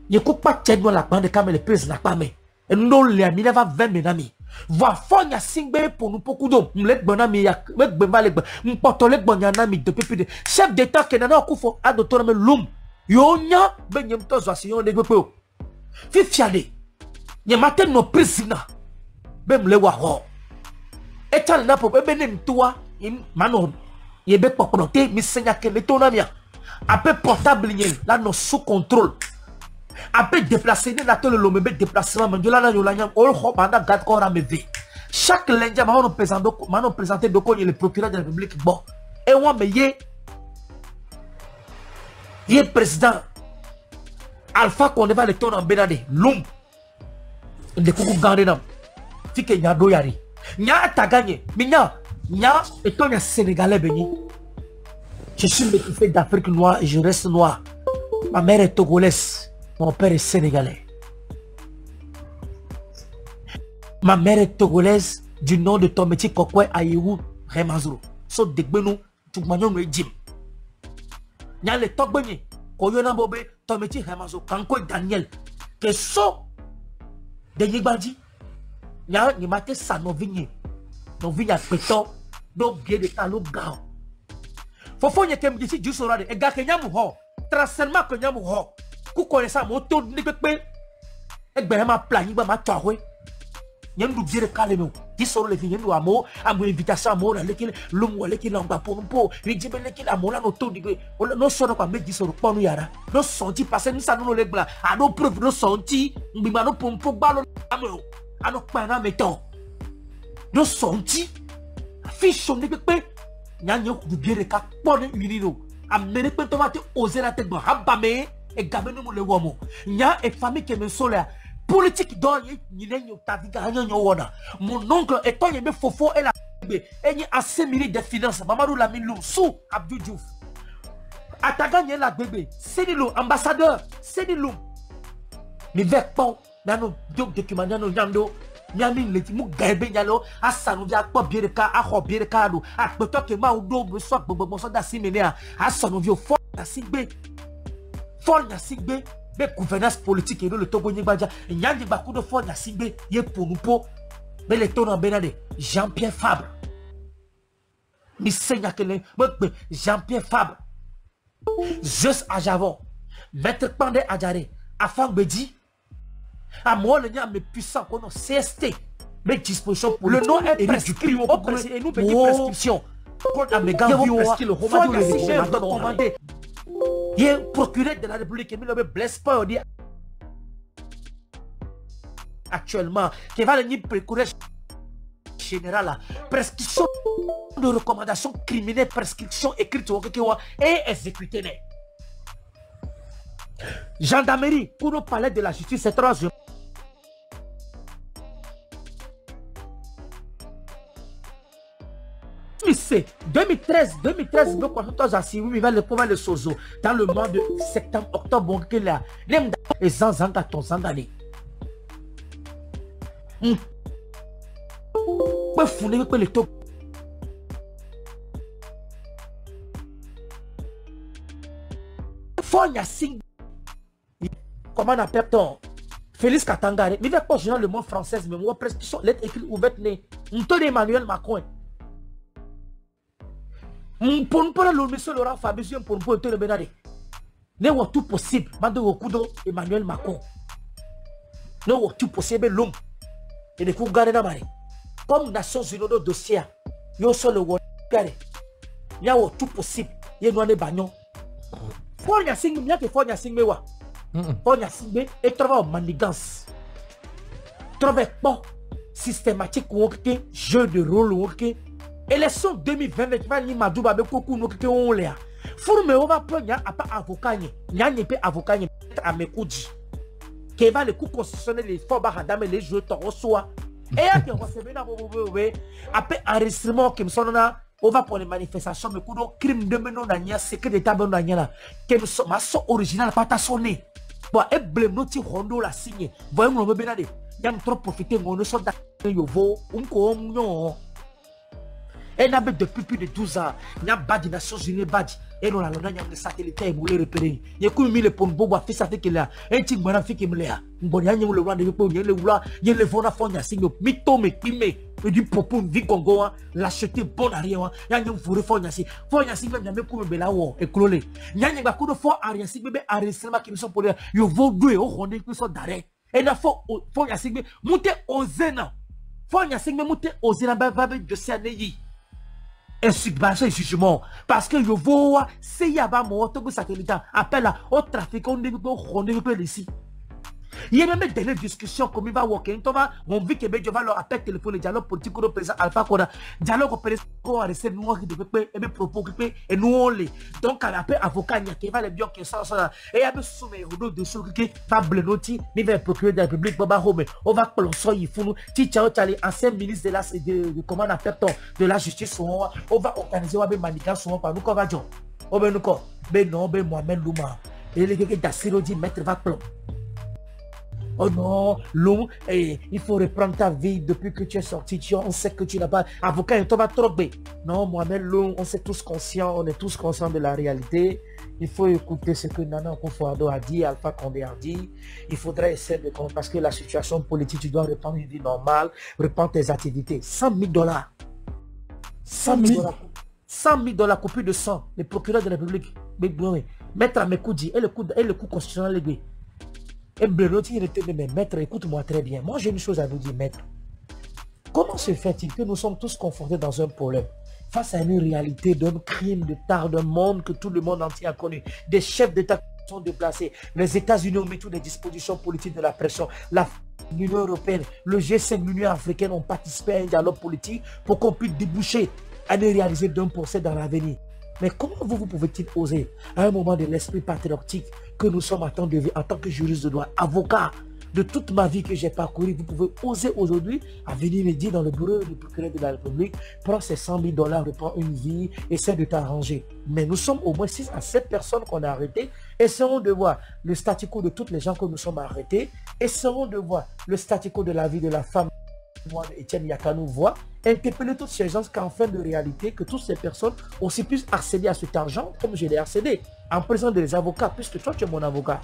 ne coupe pas dans la bande kame le prise na kame et non le mina va 20 menami va fonya singbe pour nous beaucoup d'hommes m'lek bonami ya m'lek bembalek m'portolek bonyanami depuis plus de chef d'état que nana okufo a docteur me lum yonya benyem tozo asiyon de pepe fi fiade ye maten no président bem le wa ho etal na po bebe nem toi mano ye be popote mi senya ke le tonamia après portable ni là no sous contrôle après déplacer na tole lo mebe déplacement mandola na yolanya ol ho banda gad ko rameve chaque lundi mano présenter doko le procureur de la République bon et on me ye président Alpha Condé va le ton en benade lum de kuku gande nam fike nya do yari nya ta gagné minya nya et ton sénégalais beni je suis métissé d'Afrique noire et je reste noir ma mère est togolaise. Mon père est sénégalais. Ma mère est togolaise du nom de Tometi Kokwe Ayewou Remazuro. So degbenou tu manyon me jim. Nya le togbenye koyona bobe Tometi Remazuro kanko Daniel que so de yibadi. Nya ni mate sa no vigné peto do bien de talo gao. Fofo nye kem disi ju sorade e ga kenyamu ho. Transellement kenyamu ho. Ku connaissez ça moto ni pepe e gbe ma plan yi ba ma twa we Nyandu dire kalemo. Disoro le nyandu amo, amo invitation amo na lekile lumu lekile ngba pompo. Rijibe lekile amo la no to digwe. No sono kwa me disoro ponu yara. No senti passer nous ça nous le bla. A no preuve no senti, mbima no pompo balo amo. Ano pana meto. No senti. Fiche on pe nyanyo du dire ka ponu unino. Amene pe tomate oser la tête ba habame et gamenu mo le womo. Nya e famille que me sola. Politique dont il mon oncle est quand il me fofo et la et assez minutes de finances Mamadou Lamine sous Abdou Diouf Ataga la bébé c'est de l'eau ambassadeur c'est de l'eau mais vec pont dans nos documents dans nos yando Miami le timu gabe nyalo asanu via kwa biereka a ho biereka do a poto ke ma udo bo so gbogbo so da simene a sanu via fo na sigbe be gouvernance politique et le Togo Nibadja et Nyandi Bakou de Ford na Sigbe ye Ponupo mais le ton en benade Jean-Pierre Fabre mi seigne que Jean-Pierre Fabre Zeus Ajavon Maître Pandé Adjare Afang Bedi à moi le nya mais puissant qu'on CST mais disposition pour le nom est prescrit et nous petit prescription pour la méga prescrit le roman de commandé. Il est procureur de la République, il ne me blesse pas actuellement, qui va le procureur général, prescription de recommandation criminelle, prescription écrite et exécutée. Gendarmerie, pour nous parler de la justice, c'est 3 jours. C'est 2013, il va le pouvoir de Sozo dans le mois de septembre, octobre, qu'il a même et sans d'année. Comment on appelle ton Félix Katangare, mais il pas général le mot français, mais moi prescription, lettre écrite ouverte, Emmanuel Macron. Pour nous parler de M. Laurent Fabius, pour nous parler de Benade. N'est-ce tout possible, Mando Kudo Emmanuel Macron. N'est-ce tout possible, l'homme. Et les coups gardés dans la comme Nations Unies de dossier, il y a le word. Il y a tout possible. Il y a un bagnon. Faut y assigner, il y a que faut y assigner. Faut y assigner et trouver une manigance. Trouver bon systématique ou jeu de rôle ou élection 2020 ni madouba avec beaucoup no que on l'a fourme on va prendre à pas avocat ni pas avocat ni à mes coups qui va le coup constitutionnel les faut ba dame les jeux to soit et à que recevoir na bobo après enregistrement qui me sonne on va pour les manifestations mais coup crime de menon na nia secret d'état ben na nia que me so ma so original pas ta sonné bon et blème noti rondo la signé voyons no be benade yam trop profiter mon so da yo vo ko nyo. Elle n'a pas depuis plus de 12 ans. Il y a des Nations Unies, et nous avons des satellites et nous les repérer. Il y a des pour nous voir faire ça que là. Et tu m'as fait que me là. Bon, il y a le roi de l'époque, il y a le roi, il y a le vent à fond, il y a signe mytho, mais pimé, et du propos, vie Congo, l'acheter bon arrière. Il y a un fourré fond, il y a si. Fond, il y a si, même, il y a même comme Belawo, et clolé. Il y a un coup de fond arrière, si, bébé, enregistrement qui nous sont pour les. Il vaut deux, au rondé, qui sont d'arrêt. Et il y a fond, il y a si, monter aux zéna. Fond, il y a si, monter aux zéna, de Sénéi. Insuccession et jugement parce que je vois c'est yaba mon auto satellite appelle au trafic on est ici. Il y a même des discussions comme il va walker on vit que je vais leur appeler téléphone le dialogue politique au président Alpha Konda dialogue au président a resté nous qui devait et me propos et nous on les donc à l'appel avocat qui va les bien que ça et il y a des sommets de choses qui va blenoti mais va procureur de la République Baba Home on va prononcer il faut nous Tichao Tchali ancien ministre de la comment on appelle de la justice on va organiser un manigance par nous qu'on va dire on va nous quoi ben non ben Mohamed Louma et les gars d'Assiro dit maître va plomb. Oh non, l'homme, il faut reprendre ta vie depuis que tu es sorti. On sait que tu n'as pas avocat et tu vas trop bien. Non, Mohamed Loum, on est tous conscients de la réalité. Il faut écouter ce que Nana Akufo-Addo a dit, Alpha Condé a dit. Il faudrait essayer de comprendre parce que la situation politique, tu dois reprendre une vie normale, reprendre tes activités. $100 000. 100 000 $. 100 000 $, coupure de sang. Le procureur de la République, Maître Amekoudi, et le coup constitutionnel, et Blenoti, il était mais maître, écoute-moi très bien. Moi, j'ai une chose à vous dire, maître. Comment se fait-il que nous sommes tous confrontés dans un problème, face à une réalité d'un crime de tard d'un monde que tout le monde entier a connu, des chefs d'État sont déplacés, les États-Unis ont mis toutes les dispositions politiques de la pression, l'Union européenne, le G5, l'Union africaine ont participé à un dialogue politique pour qu'on puisse déboucher à ne réaliser d'un procès dans l'avenir. Mais comment vous pouvez-il oser, à un moment de l'esprit patriotique que nous sommes en tant que juriste de droit, avocat, de toute ma vie que j'ai parcouru, vous pouvez oser aujourd'hui à venir me dire dans le bureau du procureur de la République, prends ces $100 000, reprends une vie, essaie de t'arranger. Mais nous sommes au moins 6 à 7 personnes qu'on a arrêtées. Essayons de voir le statu quo de toutes les gens que nous sommes arrêtés. Essayons de voir le statu quo de la vie de la femme. Moi, Etienne Yakanou voit, interpeller toutes ces gens qu'en fin de réalité, que toutes ces personnes aussi puissent accéder à cet argent comme je l'ai accédé, en présence des avocats, puisque toi tu es mon avocat.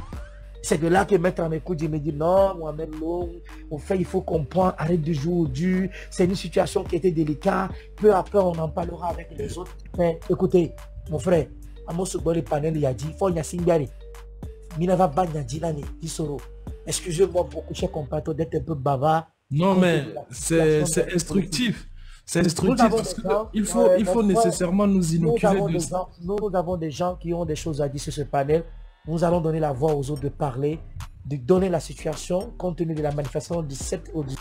C'est de là que maître en écoute, il me dit non, Mohamed Long, au fait, il faut comprendre, arrête de jouer au dur, c'est une situation qui était délicate, peu à peu, on en parlera avec les autres. Mais écoutez, mon frère, à mon second panel, il a dit, il faut y aller. Minava Banya Djilani, Dissoro. Excusez-moi beaucoup, chers compatriotes, d'être un peu bavard. Non, mais c'est instructif. C'est instructif parce qu'il faut nécessairement nous inoculer de ça. Nous avons des gens qui ont des choses à dire sur ce panel. Nous allons donner la voix aux autres de parler, de donner la situation compte tenu de la manifestation du 7 au 10.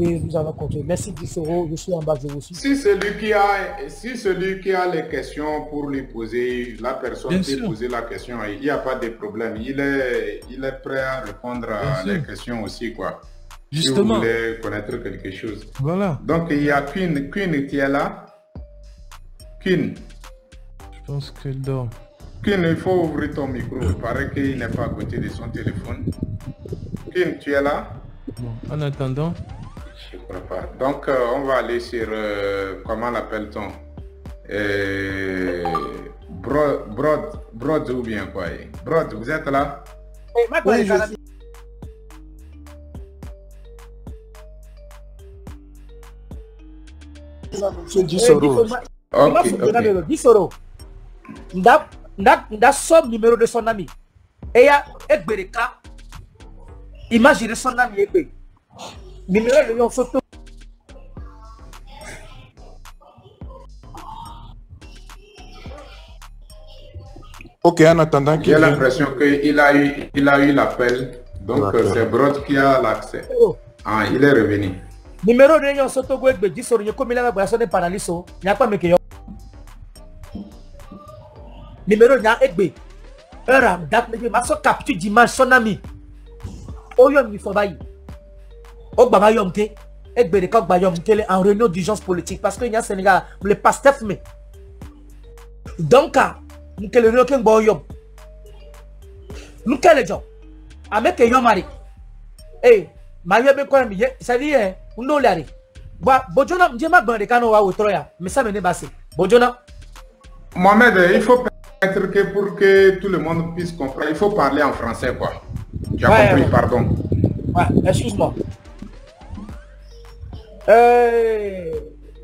Et nous allons continuer. Merci Dissoro, je suis en bas de vous aussi. Si celui qui a les questions pour lui poser, la personne qui poser la question, il n'y a pas de problème. Il est prêt à répondre à les questions aussi, quoi. Justement. Si vous voulez connaître quelque chose. Voilà. Donc il y a Queen qui est là. Queen. Je pense qu'elle dort. Queen, il faut ouvrir ton micro. Il paraît qu'il n'est pas à côté de son téléphone. Queen, tu es là? Bon, en attendant. Je ne crois pas. Donc on va aller sur comment l'appelle-t-on? Brod ou bien quoi? Brod, vous êtes là? Oui, Dissoro. Dissoro. Nda somme numéro de son ami. Et il y a Ekbereka. Imaginez son ami Ekbe. Numéro de yon photo. Ok, en attendant qu'il... J'ai l'impression qu'il a eu l'appel. Donc c'est Brod qui a l'accès. Ah, il est revenu. Numéro de yon photo Ekbe. Dissoro. Y'a comme il a la sonné paraliso. Y'a pas meke yon. Numéro de Ekbe. Heure date mais ma so capture d'image son ami. Oyom mi fobayi. Ogbama yomte. Ekbe de kok ba yomte en réunion d'urgence politique parce que y a Sénégal le pastef mais. Donc nous que le réunion bo yom. Nous que le job. Avec yomari. Eh, ma yobe ko mi ça dit on lari. Ba bojona mjema bande kano wa otroya. Mais ça me basse. Bojona. Mohamed, il faut que pour que tout le monde puisse comprendre, il faut parler en français quoi. Tu as compris, pardon. Ouais, excuse-moi.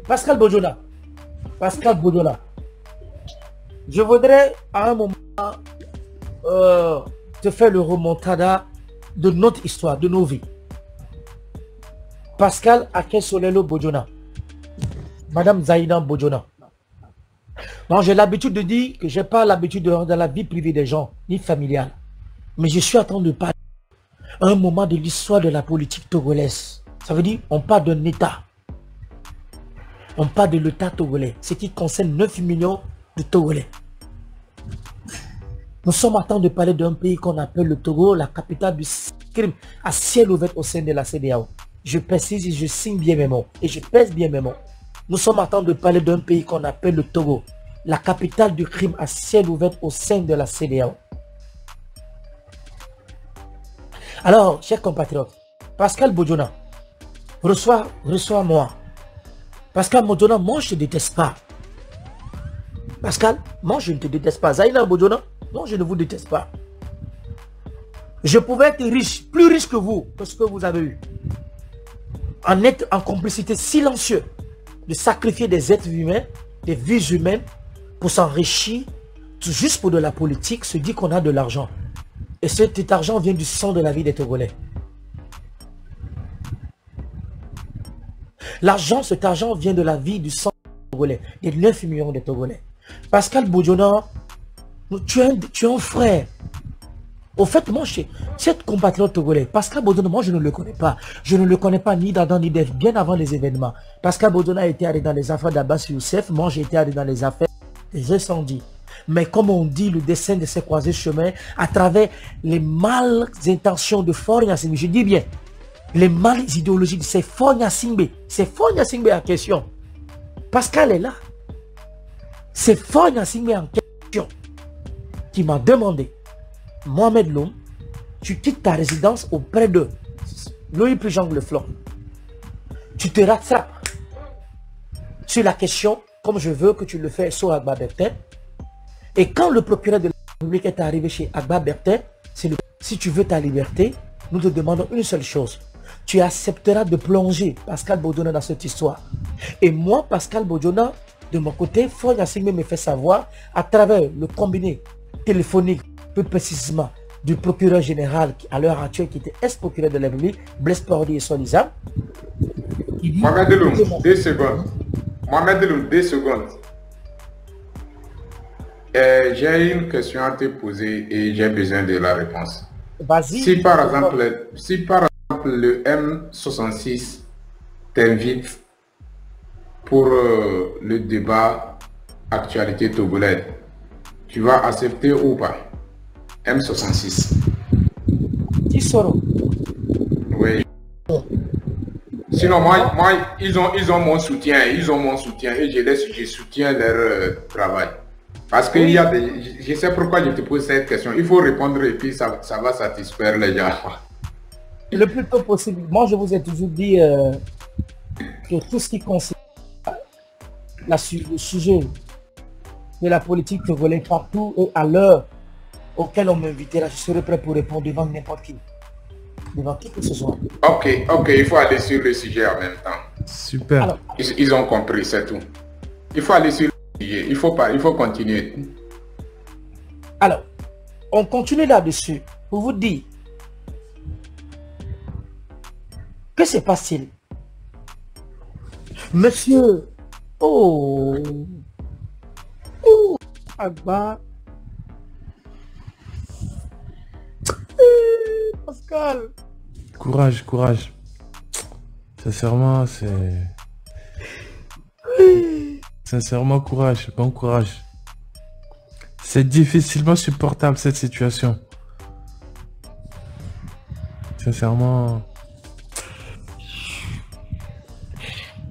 Pascal Bojona. Je voudrais à un moment te faire le remontada de notre histoire, de nos vies. Pascal Akesolelo Bojona. Madame Zaïdan Bojona. Bon, j'ai l'habitude de dire que je n'ai pas l'habitude de rentrer dans la vie privée des gens, ni familiale. Mais je suis en train de parler à un moment de l'histoire de la politique togolaise. Ça veut dire on parle d'un État. On parle de l'État togolais, ce qui concerne 9 millions de Togolais. Nous sommes en train de parler d'un pays qu'on appelle le Togo, la capitale du crime à ciel ouvert au sein de la CEDEAO. Je précise et je signe bien mes mots. Et je pèse bien mes mots. Nous sommes en train de parler d'un pays qu'on appelle le Togo, la capitale du crime à ciel ouvert au sein de la CEDEAO. Alors, chers compatriotes, Pascal Bojona, reçois-moi. Pascal Bojona, moi je ne te déteste pas. Pascal, moi je ne te déteste pas. Zaïna Bojona, non, je ne vous déteste pas. Je pouvais être riche, plus riche que vous, que ce que vous avez eu. En être en complicité silencieuse, de sacrifier des êtres humains, des vies humaines, pour s'enrichir, juste pour de la politique, se dit qu'on a de l'argent. Et cet argent vient du sang de la vie des Togolais. L'argent, cet argent vient de la vie du sang togolais, des 9 millions de Togolais. Pascal Bodiona, tu es un frère. Au fait, moi, cette compatriote togolais, Pascal Bodiona, moi, je ne le connais pas. Je ne le connais pas ni d'Adam ni d'Ève, bien avant les événements. Pascal Bodiona a été allé dans les affaires d'Abbas Youssef. Moi, j'ai été allé dans les affaires des incendies. Mais comme on dit, le dessin de ces croisés chemins, à travers les mal intentions de Faure Gnassingbé, je dis bien, les mal idéologies de ces Faure Gnassingbé, c'est Faure Gnassingbé en question. Pascal est là. C'est Faure Gnassingbé en question qui m'a demandé, Mohamed Loum, tu quittes ta résidence auprès de Louis Prigent Le Flon. Tu te rattrapes sur la question, comme je veux que tu le fais sur Agba Bertin. Et quand le procureur de la République est arrivé chez Agba Bertin, si tu veux ta liberté, nous te demandons une seule chose. Tu accepteras de plonger Pascal Bodiona dans cette histoire. Et moi, Pascal Bodiona, de mon côté, Faure Gnassingbé me fait savoir, à travers le combiné téléphonique, plus précisément, du procureur général, à l'heure actuelle, qui était ex-procureur de la République, Blaise Pordy et Solizam. Mohamed Loum, 2 secondes. Mohamed Loum, 2 secondes. J'ai une question à te poser et j'ai besoin de la réponse. Vas-y. Si par exemple le M66 t'invite pour le débat actualité togolaise, tu vas accepter ou pas? M66. Tisoro. Oui. Sinon, moi, ils ont mon soutien. Ils ont mon soutien et je soutiens leur travail. Parce qu'il y a des... Je sais pourquoi je te pose cette question. Il faut répondre et puis ça va satisfaire les gens. Le plus tôt possible. Moi, je vous ai toujours dit que tout ce qui concerne le sujet de la politique togolaise partout et à l'heure auquel on m'invitera, je serai prêt pour répondre devant n'importe qui. Devant qui que ce soit. Ok, il faut aller sur le sujet en même temps. Super. Alors, ils ont compris, c'est tout. Il faut aller sur le sujet. Il faut continuer. Alors, on continue là-dessus pour vous dire que se passe-t-il? Monsieur, Agba, Pascal. Courage. Sincèrement, Sincèrement, courage. Bon courage. C'est difficilement supportable cette situation. Sincèrement.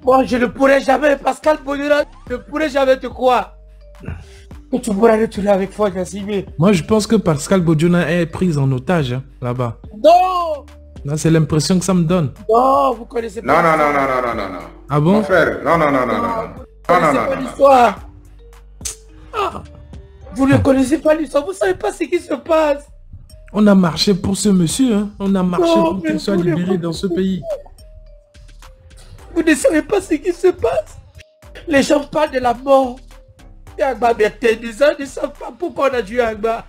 Moi, je ne pourrais jamais, Pascal Bodiona, je ne pourrais jamais te croire que tu pourrais retourner avec Faure Gnassingbé. Moi, je pense que Pascal Bodiona est pris en otage là-bas. Non! Là, c'est l'impression que ça me donne. Non, vous connaissez pas. Non. Ah bon? Mon frère, non. Vous ne connaissez pas l'histoire. Vous ne connaissez pas l'histoire, vous ne savez pas ce qui se passe. On a marché pour ce monsieur, hein. On a marché pour qu'il soit libéré dans ce pays. Vous ne savez pas ce qui se passe. Les gens parlent de la mort d'Agba Bertin. Les gens ne savent pas pourquoi on a tué Agba.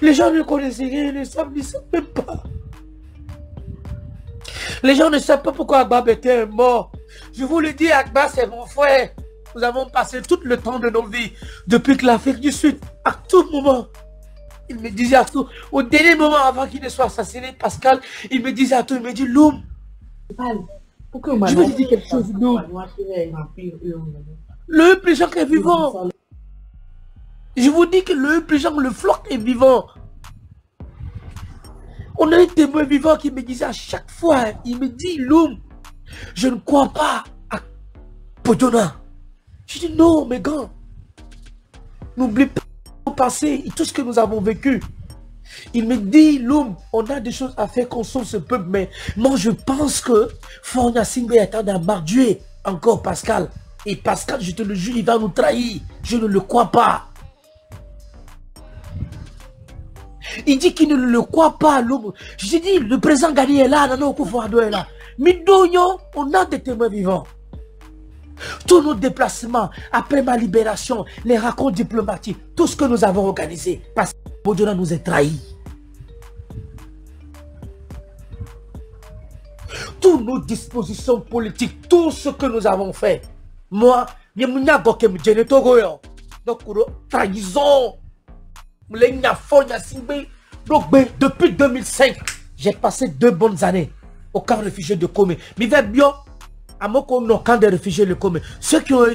Les gens ne connaissent rien, ils ne savent même pas. Les gens ne savent pas pourquoi Agba Bertin est mort. Je vous le dis, Agba, c'est mon frère. Nous avons passé tout le temps de nos vies, depuis que l'Afrique du Sud, à tout moment. Il me disait à tout, au dernier moment avant qu'il ne soit assassiné, Pascal, il me disait à tout, il me dit, Loum, je vais te dire quelque chose, Loum. Le plus jeune est vivant. Je vous dis que le plus jeune, le floc est vivant. On a un témoin vivant qui me disait à chaque fois, il me dit, Loum, je ne crois pas à Bodiona. Je dis non, mes gars. N'oublie pas le passé et tout ce que nous avons vécu. Il me dit, Loum, on a des choses à faire qu'on sauve ce peuple, mais moi je pense que Faure Gnassingbé est en train d'embarduer encore Pascal. Et Pascal, je te le jure, il va nous trahir. Je ne le crois pas. Il dit qu'il ne le croit pas, Loum. J'ai dit, le président Gani est là, Nana Akufo-Addo est là. Midonio, on a des témoins vivants. Tous nos déplacements, après ma libération, les rencontres diplomatiques, tout ce que nous avons organisé, parce que Bodiona nous a trahis. toutes nos dispositions politiques, tout ce que nous avons fait. Moi, donc, trahison. Depuis 2005, j'ai passé 2 bonnes années au camp réfugié de Komé. Mais bien, à mon camp de réfugiés de Komé, ceux qui ont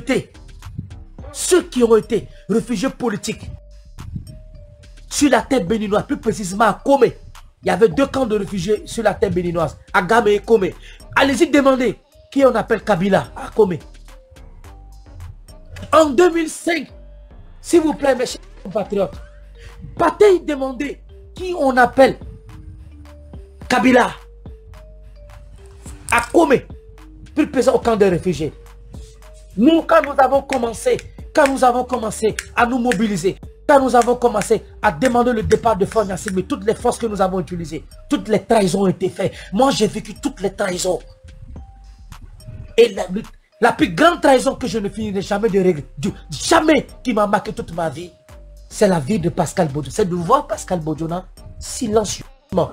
été réfugiés politiques sur la terre béninoise, plus précisément à Komé, il y avait 2 camps de réfugiés sur la terre béninoise, à Gamé et Komé. Allez-y demander qui on appelle Kabila à Komé. En 2005, s'il vous plaît, mes chers compatriotes, partez demander qui on appelle Kabila à Komé, plus présent au camp des réfugiés. Nous, quand nous avons commencé à nous mobiliser, quand nous avons commencé à demander le départ de Faure Gnassingbé, toutes les forces que nous avons utilisées, toutes les trahisons ont été faites. Moi, j'ai vécu toutes les trahisons. Et la plus grande trahison que je ne finirai jamais de régler, jamais qui m'a marqué toute ma vie, c'est la vie de Pascal Bodiona. C'est de voir Pascal Bodiona silencieusement.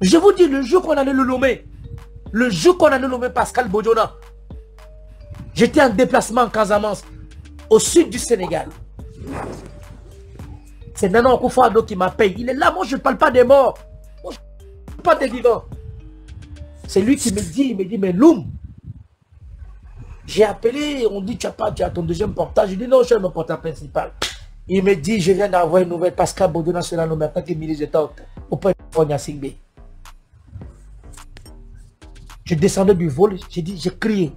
Je vous dis, le jour qu'on allait le nommer, Pascal Bodiona, j'étais en déplacement en Casamance, au sud du Sénégal. C'est Nana Akufo-Addo qui m'appelle. Il est là, moi je ne parle pas des morts. Moi, je ne parle pas des vivants. C'est lui qui me dit, mais Loum, j'ai appelé, on dit tu as ton deuxième portage. Je dis non, je suis mon portage principal. Il me dit, je viens d'avoir une nouvelle, Pascal Bodiona sera nommé en tant que ministre d'État auprès de Faure Gnassingbé. Je descendais du vol, j'ai crié.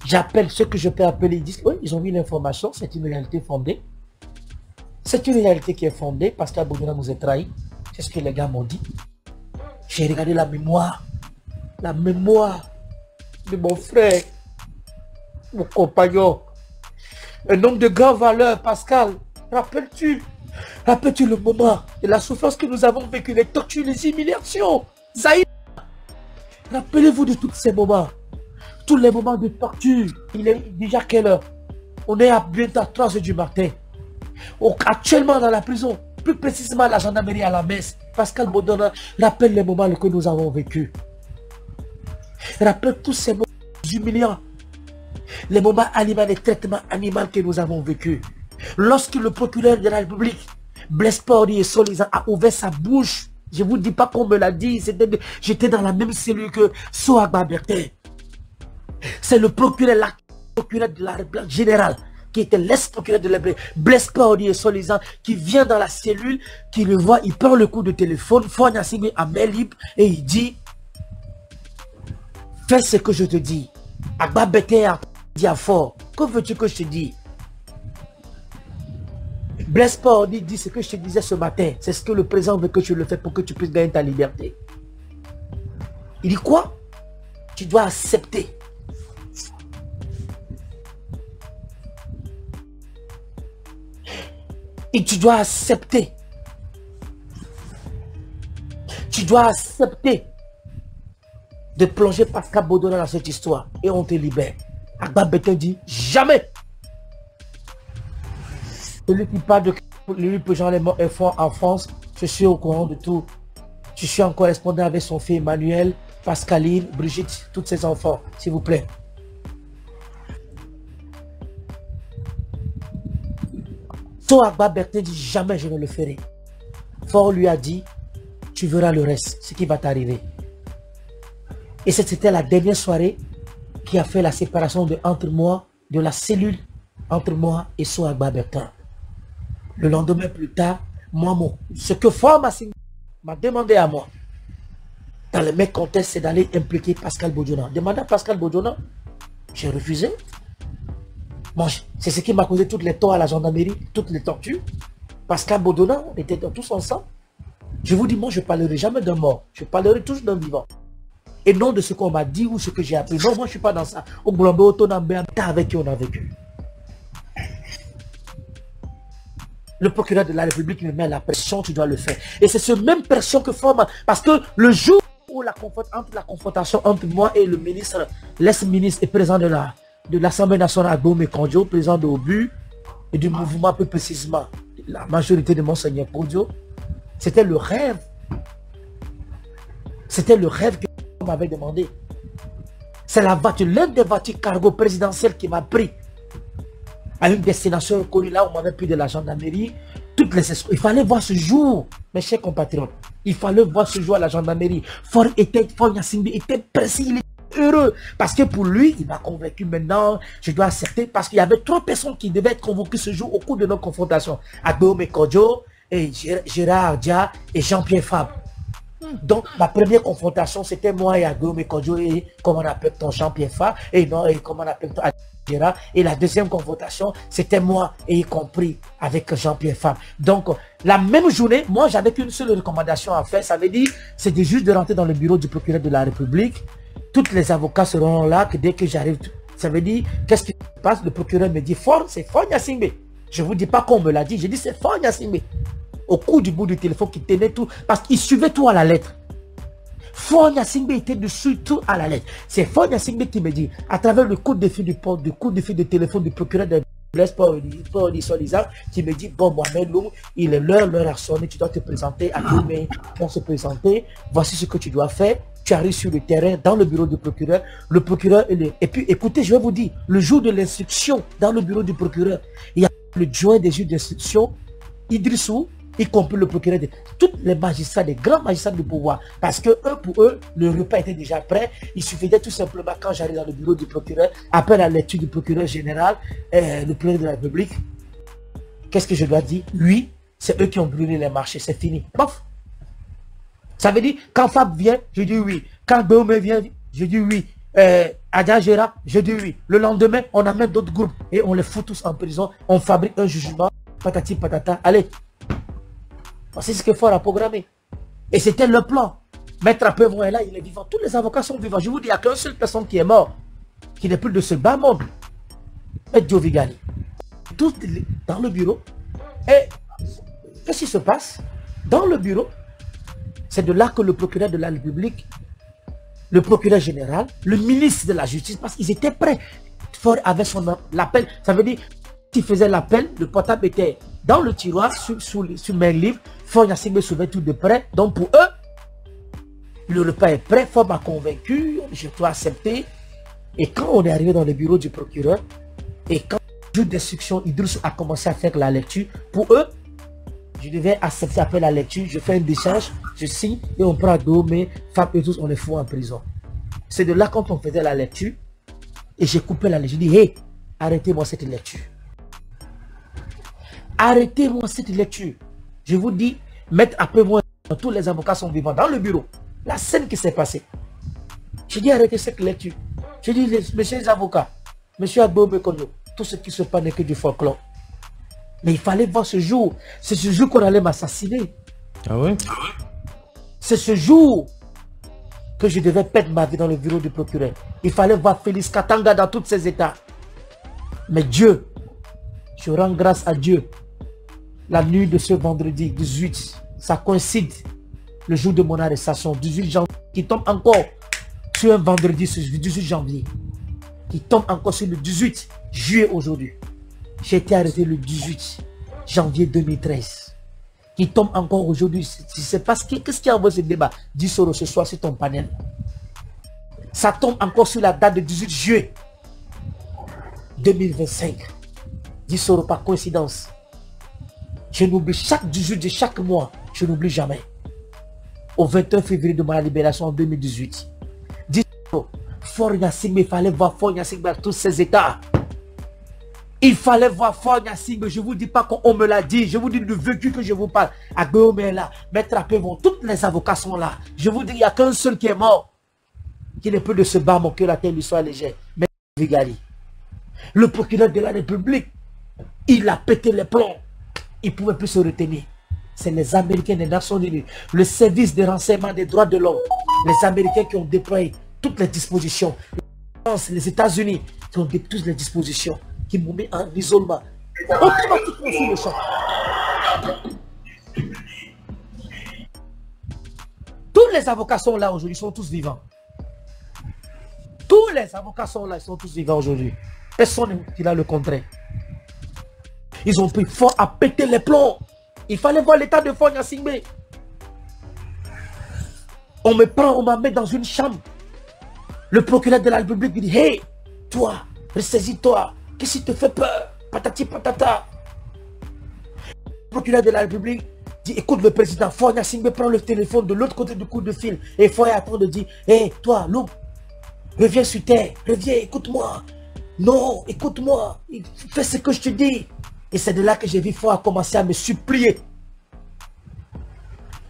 J'appelle ceux que je peux appeler, ils disent, oui, ils ont vu l'information, c'est une réalité fondée. C'est une réalité qui est fondée, Pascal Bodiona nous a trahis. C'est ce que les gars m'ont dit. J'ai regardé la mémoire de mon frère, mon compagnon, un homme de grande valeur, Pascal. Rappelles-tu le moment de la souffrance que nous avons vécue, les tortures, les humiliations, Zahir. Rappelez-vous de tous ces moments, tous les moments de torture. Il est déjà quelle heure? On est à bientôt à 3 h du matin. Actuellement dans la prison, plus précisément à la gendarmerie à la messe. Pascal Bodiona rappelle les moments que nous avons vécus. Rappelle tous ces moments humiliants. Les moments animaux, les traitements animaux que nous avons vécus. Lorsque le procureur de la République, Blaise Paordi et Solizan a ouvert sa bouche, je ne vous dis pas qu'on me l'a dit, j'étais dans la même cellule que Soagba Bertin. C'est le procureur de la République générale, qui était l'ex-procureur de la République, Blaise Paordi et Solizan, qui vient dans la cellule, qui le voit, il prend le coup de téléphone, Faure Gnassingbé à main libre, et il dit, fais ce que je te dis. Agba Bertin a dit à Faure, que veux-tu que je te dise? Blaise Paordi dit ce que je te disais ce matin, c'est ce que le président veut que tu le fasses pour que tu puisses gagner ta liberté. Il dit quoi? Tu dois accepter. Et tu dois accepter. Tu dois accepter de plonger Pascal Bodiona dans cette histoire. Et on te libère. Agba Bertin dit jamais. Celui qui parle de lui, Jean les morts en France, je suis au courant de tout. Je suis en correspondance avec son fils Emmanuel, Pascaline, Brigitte, tous ses enfants, s'il vous plaît. Son Agba Bertin dit jamais je ne le ferai. Faure lui a dit, tu verras le reste, ce qui va t'arriver. Et c'était la dernière soirée qui a fait la séparation entre moi, de la cellule entre moi et son Agba Bertin. Le lendemain plus tard, ce que Faure m'a demandé à moi, dans le même contexte, c'est d'aller impliquer Pascal Bodiona. Demandez à Pascal Bodiona, j'ai refusé. Moi, c'est ce qui m'a causé toutes les torts à la gendarmerie, toutes les tortures. Pascal Bodiona, on était tous ensemble. Je vous dis, moi, je ne parlerai jamais d'un mort. Je parlerai toujours d'un vivant. Et non de ce qu'on m'a dit ou ce que j'ai appris. Non, moi, je ne suis pas dans ça. Au Blombe, au Tonambe, avec qui on a vécu. Le procureur de la République me met la pression, tu dois le faire. Et c'est cette même pression que forme. Parce que le jour où la confrontation entre moi et le ministre, l'ex-ministre et président de l'Assemblée nationale, Agbome Kondjo, président de Obu, et du mouvement plus précisément, la majorité de Monseigneur Kondjo, c'était le rêve C'était le rêve que on m'avait demandé. C'est la voiture, l'une des voitures cargo présidentielles qui m'a pris à une destination connue, là où on m'avait pris de la gendarmerie. Toutes les escortes. Il fallait voir ce jour, mes chers compatriotes. Il fallait voir ce jour à la gendarmerie. Fort Gnassingbé était précis, il était heureux. Parce que pour lui, il m'a convaincu maintenant, je dois accepter. Parce qu'il y avait 3 personnes qui devaient être convoquées ce jour au cours de nos confrontations. Agbéomé Kodjo, et Gérard Dia et Jean-Pierre Fabre. Donc, ma première confrontation, c'était moi et Agbéomé Kodjo et comment on appelle ton Jean-Pierre Fabre et non, et comment on appelle ton Gérard. Et la deuxième confrontation, c'était moi et y compris avec Jean-Pierre Fabre. Donc, la même journée, moi, j'avais qu'une seule recommandation à faire. Ça veut dire, c'était juste de rentrer dans le bureau du procureur de la République. Tous les avocats seront là, que dès que j'arrive, ça veut dire, qu'est-ce qui se passe? Le procureur me dit, c'est Fort Gnassingbé. Je ne vous dis pas qu'on me l'a dit, je dis c'est Fort Gnassingbé. Au coup du bout du téléphone qui tenait tout, parce qu'il suivait tout à la lettre. Fort Gnassingbé était dessus tout à la lettre. C'est Fort Gnassingbé qui me dit, à travers le coup de fil de téléphone du procureur de Blaise Paul soi-disant, qui me dit, bon, Mohamed Loum, il est l'heure a sonné, tu dois te présenter à tout, mais on se présenter, voici ce que tu dois faire. Tu arrives sur le terrain, dans le bureau du procureur, le procureur, et puis écoutez, je vais vous dire, le jour de l'instruction, dans le bureau du procureur, il y a le joint des juges d'instruction, Idrissou, y compris le procureur, tous les magistrats, des grands magistrats de pouvoir, parce que pour eux, le repas était déjà prêt. Il suffisait tout simplement, quand j'arrive dans le bureau du procureur, après la lecture du procureur général, le procureur de la République, qu'est-ce que je dois dire? Oui, c'est eux qui ont brûlé les marchés, c'est fini. Bof. Ça veut dire, quand Fab vient, je dis oui. Quand Béomé vient, je dis oui. Adja Gérard, je dis oui. Le lendemain, on amène d'autres groupes et on les fout tous en prison. On fabrique un jugement, patati patata. Allez. C'est ce que Fort a programmé. Et c'était le plan. Maître Apevon est là, il est vivant. Tous les avocats sont vivants. Je vous dis, il n'y a qu'une seule personne qui est morte, qui n'est plus de ce bas monde. Maître Diovigali. Tous dans le bureau. Et qu'est-ce qui se passe? Dans le bureau, c'est de là que le procureur de la République, le procureur général, le ministre de la Justice, parce qu'ils étaient prêts. Fort avait son appel. Ça veut dire, s'il faisait l'appel, le portable était dans le tiroir, sur main libre. Fort Gnassingbé souvait tout de près. Donc pour eux, le repas est prêt. Fort m'a convaincu, je dois accepter. Et quand on est arrivé dans le bureau du procureur, et quand le juge d'instruction Idriss a commencé à faire la lecture, pour eux, je devais accepter après la lecture, je fais un décharge, je signe, et on prend Agbéomé, Fab et tous, on les fout en prison. C'est de là quand on faisait la lecture, et j'ai coupé la lecture, je dis, hé, arrêtez-moi cette lecture. Arrêtez-moi cette lecture. Je vous dis, Maître Apevon, tous les avocats sont vivants dans le bureau. La scène qui s'est passée. Je dis, arrêtez cette lecture. Je dis, messieurs les avocats, monsieur Agbéomé Kodjo, tout ce qui se passe n'est que du folklore. Mais il fallait voir ce jour. C'est ce jour qu'on allait m'assassiner. Ah oui? C'est ce jour que je devais perdre ma vie dans le bureau du procureur. Il fallait voir Félix Katanga dans tous ses états. Mais Dieu, je rends grâce à Dieu. La nuit de ce vendredi 18, ça coïncide le jour de mon arrestation, 18 janvier, qui tombe encore sur un vendredi, ce 18 janvier, qui tombe encore sur le 18 juillet aujourd'hui. J'ai été arrêté le 18 janvier 2013, qui tombe encore aujourd'hui. Je ne sais pas qu'est-ce qui a envoyé ce débat. Dis Soro ce soir sur ton panel. Ça tombe encore sur la date de 18 juillet 2025. Dis Soro par coïncidence. Je n'oublie chaque 18 de chaque mois, je n'oublie jamais. Au 21 février de ma libération en 2018. Dis Soro, Fort Gnassingbé, il fallait voir Fort Gnassingbé à tous ses états. Il fallait voir Fort Gnassingbé. Je ne vous dis pas qu'on me l'a dit. Je vous dis du vécu que je vous parle. Agbéomé est là. Maître Apevon, tous les avocats sont là. Je vous dis, il n'y a qu'un seul qui est mort. Qui n'est plus de ce bas, mon que la terre lui soit légère. Maître Diovigali. Le procureur de la République, il a pété les plombs. Il ne pouvait plus se retenir. C'est les Américains des Nations Unies, le service de renseignement des droits de l'homme, les Américains qui ont déployé toutes les dispositions, les États-Unis qui ont déployé toutes les dispositions, qui m'ont mis en isolement. Automatiquement sur le champ. Tous les avocats sont là aujourd'hui, ils sont tous vivants. Tous les avocats sont là, ils sont tous vivants aujourd'hui. Personne ne dit là le contraire. Ils ont pris Fort à péter les plombs. Il fallait voir l'état de Fort Gnassingbé. On me prend, on m'amène dans une chambre. Le procureur de la République dit, hey, toi, ressaisis-toi. Qu'est-ce qui te fait peur? Patati patata. Le procureur de la République dit, écoute le président, Foya Singbe prend le téléphone de l'autre côté du coup de fil. Et Foya attend de dire, hey, toi, Loum, reviens sur terre, reviens, écoute-moi. Non, écoute-moi, fais ce que je te dis. Et c'est de là que j'ai vu Foya commencer à me supplier.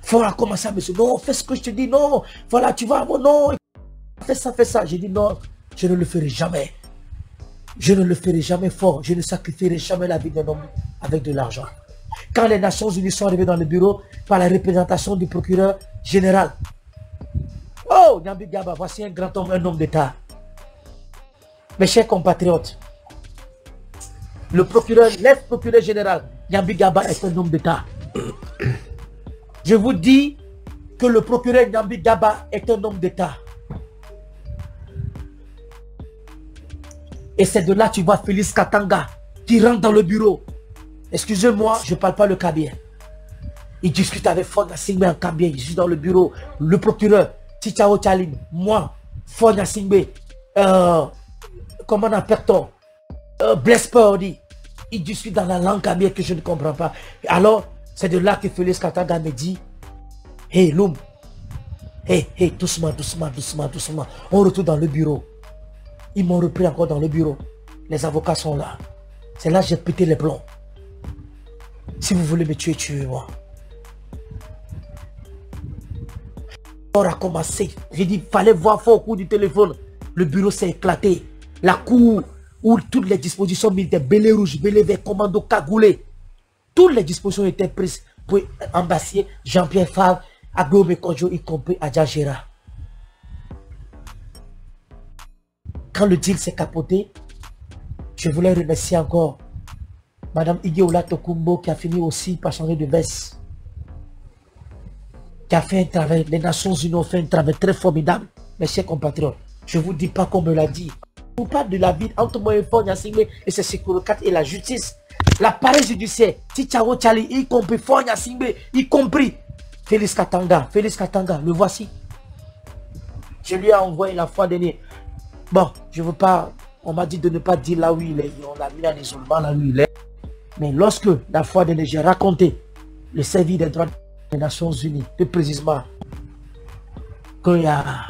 Foya a commencé à me dire, non, fais ce que je te dis, non, voilà, tu vas, non, fais ça. J'ai dit, non, je ne le ferai jamais. Je ne le ferai jamais fort. Je ne sacrifierai jamais la vie d'un homme avec de l'argent. Quand les Nations Unies sont arrivées dans le bureau par la représentation du procureur général. Oh, Nyambi Gaba, voici un grand homme, un homme d'État. Mes chers compatriotes, le procureur, l'ex-procureur général, Nyambi Gaba est un homme d'État. Je vous dis que le procureur Nyambi Gaba est un homme d'État. Et c'est de là que tu vois Félix Katanga qui rentre dans le bureau. Excusez-moi, je ne parle pas le Kabien. Il discute avec Foya Singbe en Kabien. Je suis dans le bureau. Le procureur, Tichao Chalim, moi, Foya Singbe, comment on appelle-t-on, Blaise Paoli. Il discute dans la langue Kabien que je ne comprends pas. Alors, c'est de là que Félix Katanga me dit, hey Loum, hey, doucement. On retourne dans le bureau. Ils m'ont repris encore dans le bureau. Les avocats sont là. C'est là que j'ai pété les plombs. Si vous voulez me tuer, tuez-moi. On a commencé. J'ai dit, il fallait voir fort au coup du téléphone. Le bureau s'est éclaté. La cour où toutes les dispositions militaires, belé rouge, belé vert, commando cagoulé, toutes les dispositions étaient prises pour embrasser Jean-Pierre Favre, Agbome Konjo, y compris Adja Gera. Quand le deal s'est capoté, je voulais remercier encore Madame Igéola Tokumbo qui a fini aussi par changer de veste. Qui a fait un travail, les Nations Unies ont fait un travail très formidable, mes chers compatriotes. Je ne vous dis pas qu'on me l'a dit. Je vous parle de la vie entre moi et Foya Singbe et ses Sécurité 4 et la justice. L'appareil judiciaire, Tichao Chali, y compris Foya Singbe, y compris Félix Katanga, le voici. Je lui ai envoyé la fois dernière. Bon, je ne veux pas, on m'a dit de ne pas dire là où il est. On l'a mis en isolement là où il est. Mais lorsque la fois dernière, j'ai raconté le service des droits des Nations Unies, plus précisément, qu'il y a...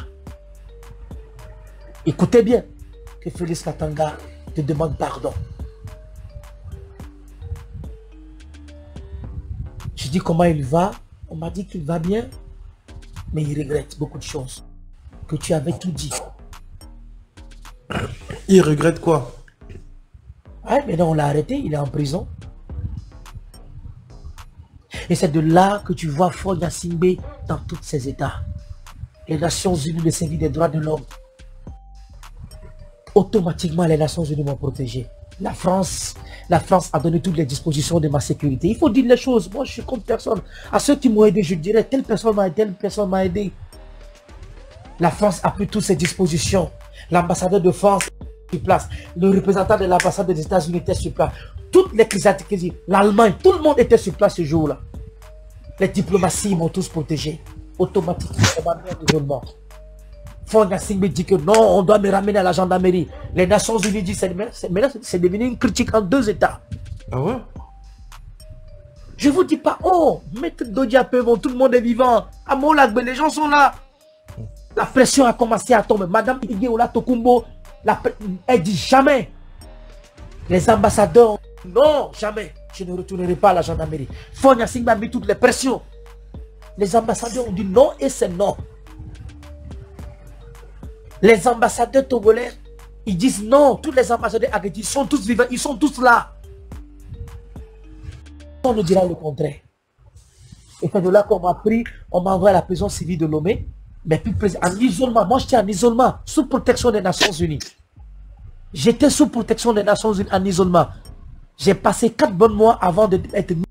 Écoutez bien, que Félix Katanga te demande pardon. Je dis comment il va. On m'a dit qu'il va bien, mais il regrette beaucoup de choses. Que tu avais tout dit. Il regrette quoi? Ouais, mais non, on l'a arrêté, il est en prison. Et c'est de là que tu vois Foya Singbe dans tous ses états. Les Nations Unies, le service des droits de l'homme. Automatiquement, les Nations Unies m'ont protégé. La France a donné toutes les dispositions de ma sécurité. Il faut dire les choses. Moi, je suis contre personne. À ceux qui m'ont aidé, je dirais, telle personne m'a aidé. La France a pris toutes ses dispositions. L'ambassadeur de France sur place. Le représentant de l'ambassade des États-Unis était sur place. Toutes les crises, l'Allemagne, tout le monde était sur place ce jour-là. Les diplomaties m'ont tous protégé. Automatiquement, on m'a mis en isolement. Foya Singbe dit que non, on doit me ramener à la gendarmerie. Les Nations Unies disent que c'est devenu une critique en deux états. Ah ouais? Je vous dis pas, oh, Maître Dodiapevon, tout le monde est vivant. À Molagbe, les gens sont là. La pression a commencé à tomber. Madame Igéola Tokumbo, elle dit jamais. Les ambassadeurs, non, jamais. Je ne retournerai pas à la gendarmerie. Foya Singbe a mis toutes les pressions. Les ambassadeurs ont dit non et c'est non. Les ambassadeurs togolais, ils disent non. Tous les ambassadeurs arrêtés, ils sont tous vivants, ils sont tous là. On nous dira le contraire. Et c'est de là qu'on m'a pris, on m'a envoyé à la prison civile de Lomé. Mais plus en isolement, moi j'étais en isolement, sous protection des Nations Unies. J'étais sous protection des Nations Unies en isolement. J'ai passé 4 bons mois avant d'être mis,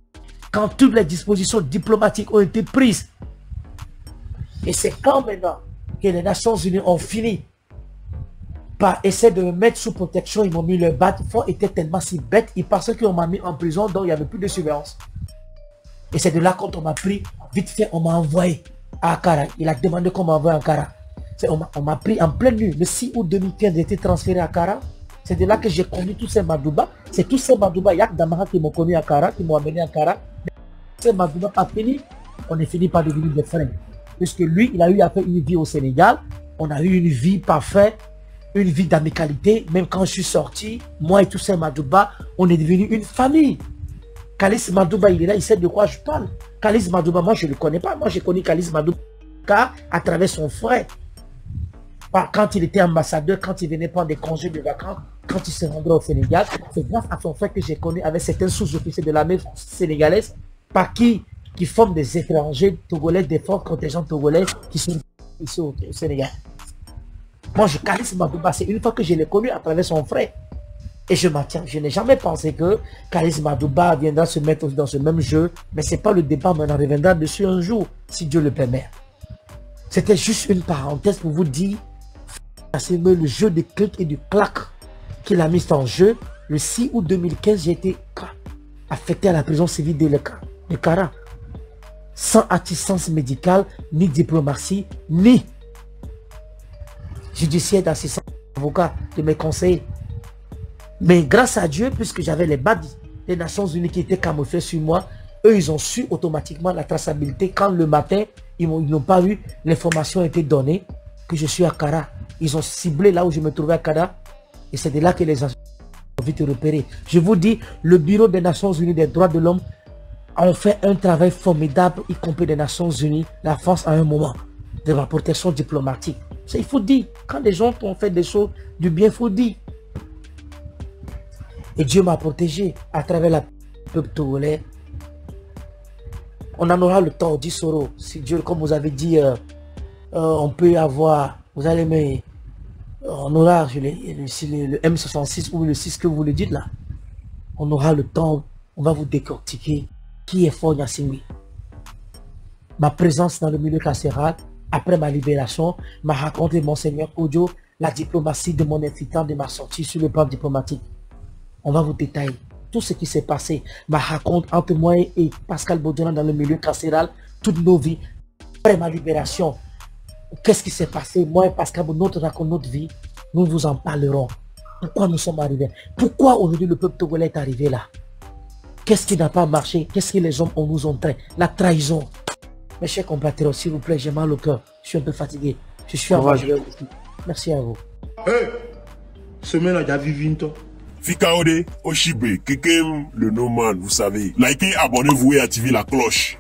quand toutes les dispositions diplomatiques ont été prises. Et c'est quand maintenant que les Nations Unies ont fini par essayer de me mettre sous protection, ils m'ont mis le bat. Ils étaient tellement si bêtes, ils pensaient qu'on m'a mis en prison, donc il n'y avait plus de surveillance. Et c'est de là quand on m'a pris, vite fait, on m'a envoyé à Accra. Il a demandé qu'on m'envoie à Accra. On m'a pris en pleine nuit. Le 6 août 2015, j'ai été transféré à Accra. C'est de là que j'ai connu tous ces Madouba. C'est tous ces Madouba, Yak Damara qui m'ont connu à Accra, qui m'ont amené à Accra. Ces Madouba pas fini. On est fini par devenir des frères. Puisque lui, il a eu à faire une vie au Sénégal. On a eu une vie parfaite, une vie d'amicalité. Même quand je suis sorti, moi et tous ces Madouba, on est devenu une famille. Kalis Madouba, il est là, il sait de quoi je parle. Kalis Madouba, moi je ne le connais pas. Moi j'ai connu Kalis Madouba à travers son frère. Quand il était ambassadeur, quand il venait prendre des congés de vacances, quand il se rendait au Sénégal, c'est grâce à son frère que j'ai connu avec certains sous-officiers de l'armée sénégalaise, par qui forment des étrangers togolais, des forts contingents togolais qui sont ici au Sénégal. Moi, je Kalis Madouba, c'est une fois que je l'ai connu à travers son frère. Et je maintiens, je n'ai jamais pensé que Kalis Madouba viendra se mettre dans ce même jeu, mais ce n'est pas le débat, mais on en reviendra dessus un jour, si Dieu le permet. C'était juste une parenthèse pour vous dire c'est le jeu de clic et du clac qu'il a mis en jeu. Le 6 août 2015, j'ai été affecté à la prison civile de Kara. Sans assistance médicale, ni diplomatie, ni judiciaire d'assistance avocat de mes conseillers. Mais grâce à Dieu, puisque j'avais les badges des Nations Unies qui étaient camouflés sur moi, eux, ils ont su automatiquement la traçabilité. Quand le matin, ils n'ont pas eu, l'information a été donnée que je suis à Kara. Ils ont ciblé là où je me trouvais à Kara. Et c'est de là que les gens ont vite repéré. Je vous dis, le Bureau des Nations Unies des droits de l'homme a fait un travail formidable, y compris des Nations Unies, la France à un moment, de la protection diplomatique. Il faut dire, quand des gens ont fait des choses du bien, il faut dire. Et Dieu m'a protégé à travers la peuple togolais. On en aura le temps, dit Soro. Si Dieu, comme vous avez dit, on peut avoir, vous allez me, on aura le M66 ou le 6 que vous le dites là. On aura le temps, on va vous décortiquer qui est fort Gnassingbé. Ma présence dans le milieu carcéral, après ma libération, m'a raconté Monseigneur Kodjo, la diplomatie de mon invitant de ma sortie sur le plan diplomatique. On va vous détailler tout ce qui s'est passé. Ma raconte entre moi et Pascal Bodjolan dans le milieu carcéral, toutes nos vies. Après ma libération, qu'est-ce qui s'est passé? Moi et Pascal, notre raconte notre vie, nous vous en parlerons. Pourquoi nous sommes arrivés? Pourquoi aujourd'hui le peuple togolais est arrivé là? Qu'est-ce qui n'a pas marché? Qu'est-ce que les hommes nous ont fait? La trahison. Mes chers compatriotes, s'il vous plaît, j'ai mal au cœur. Je suis un peu fatigué. Je suis en rage. Merci à vous. Hey! Semaine à Javivinto. Fikaode, Oshibe, Kekem, le Noman, vous savez. Likez, abonnez-vous et activez la cloche.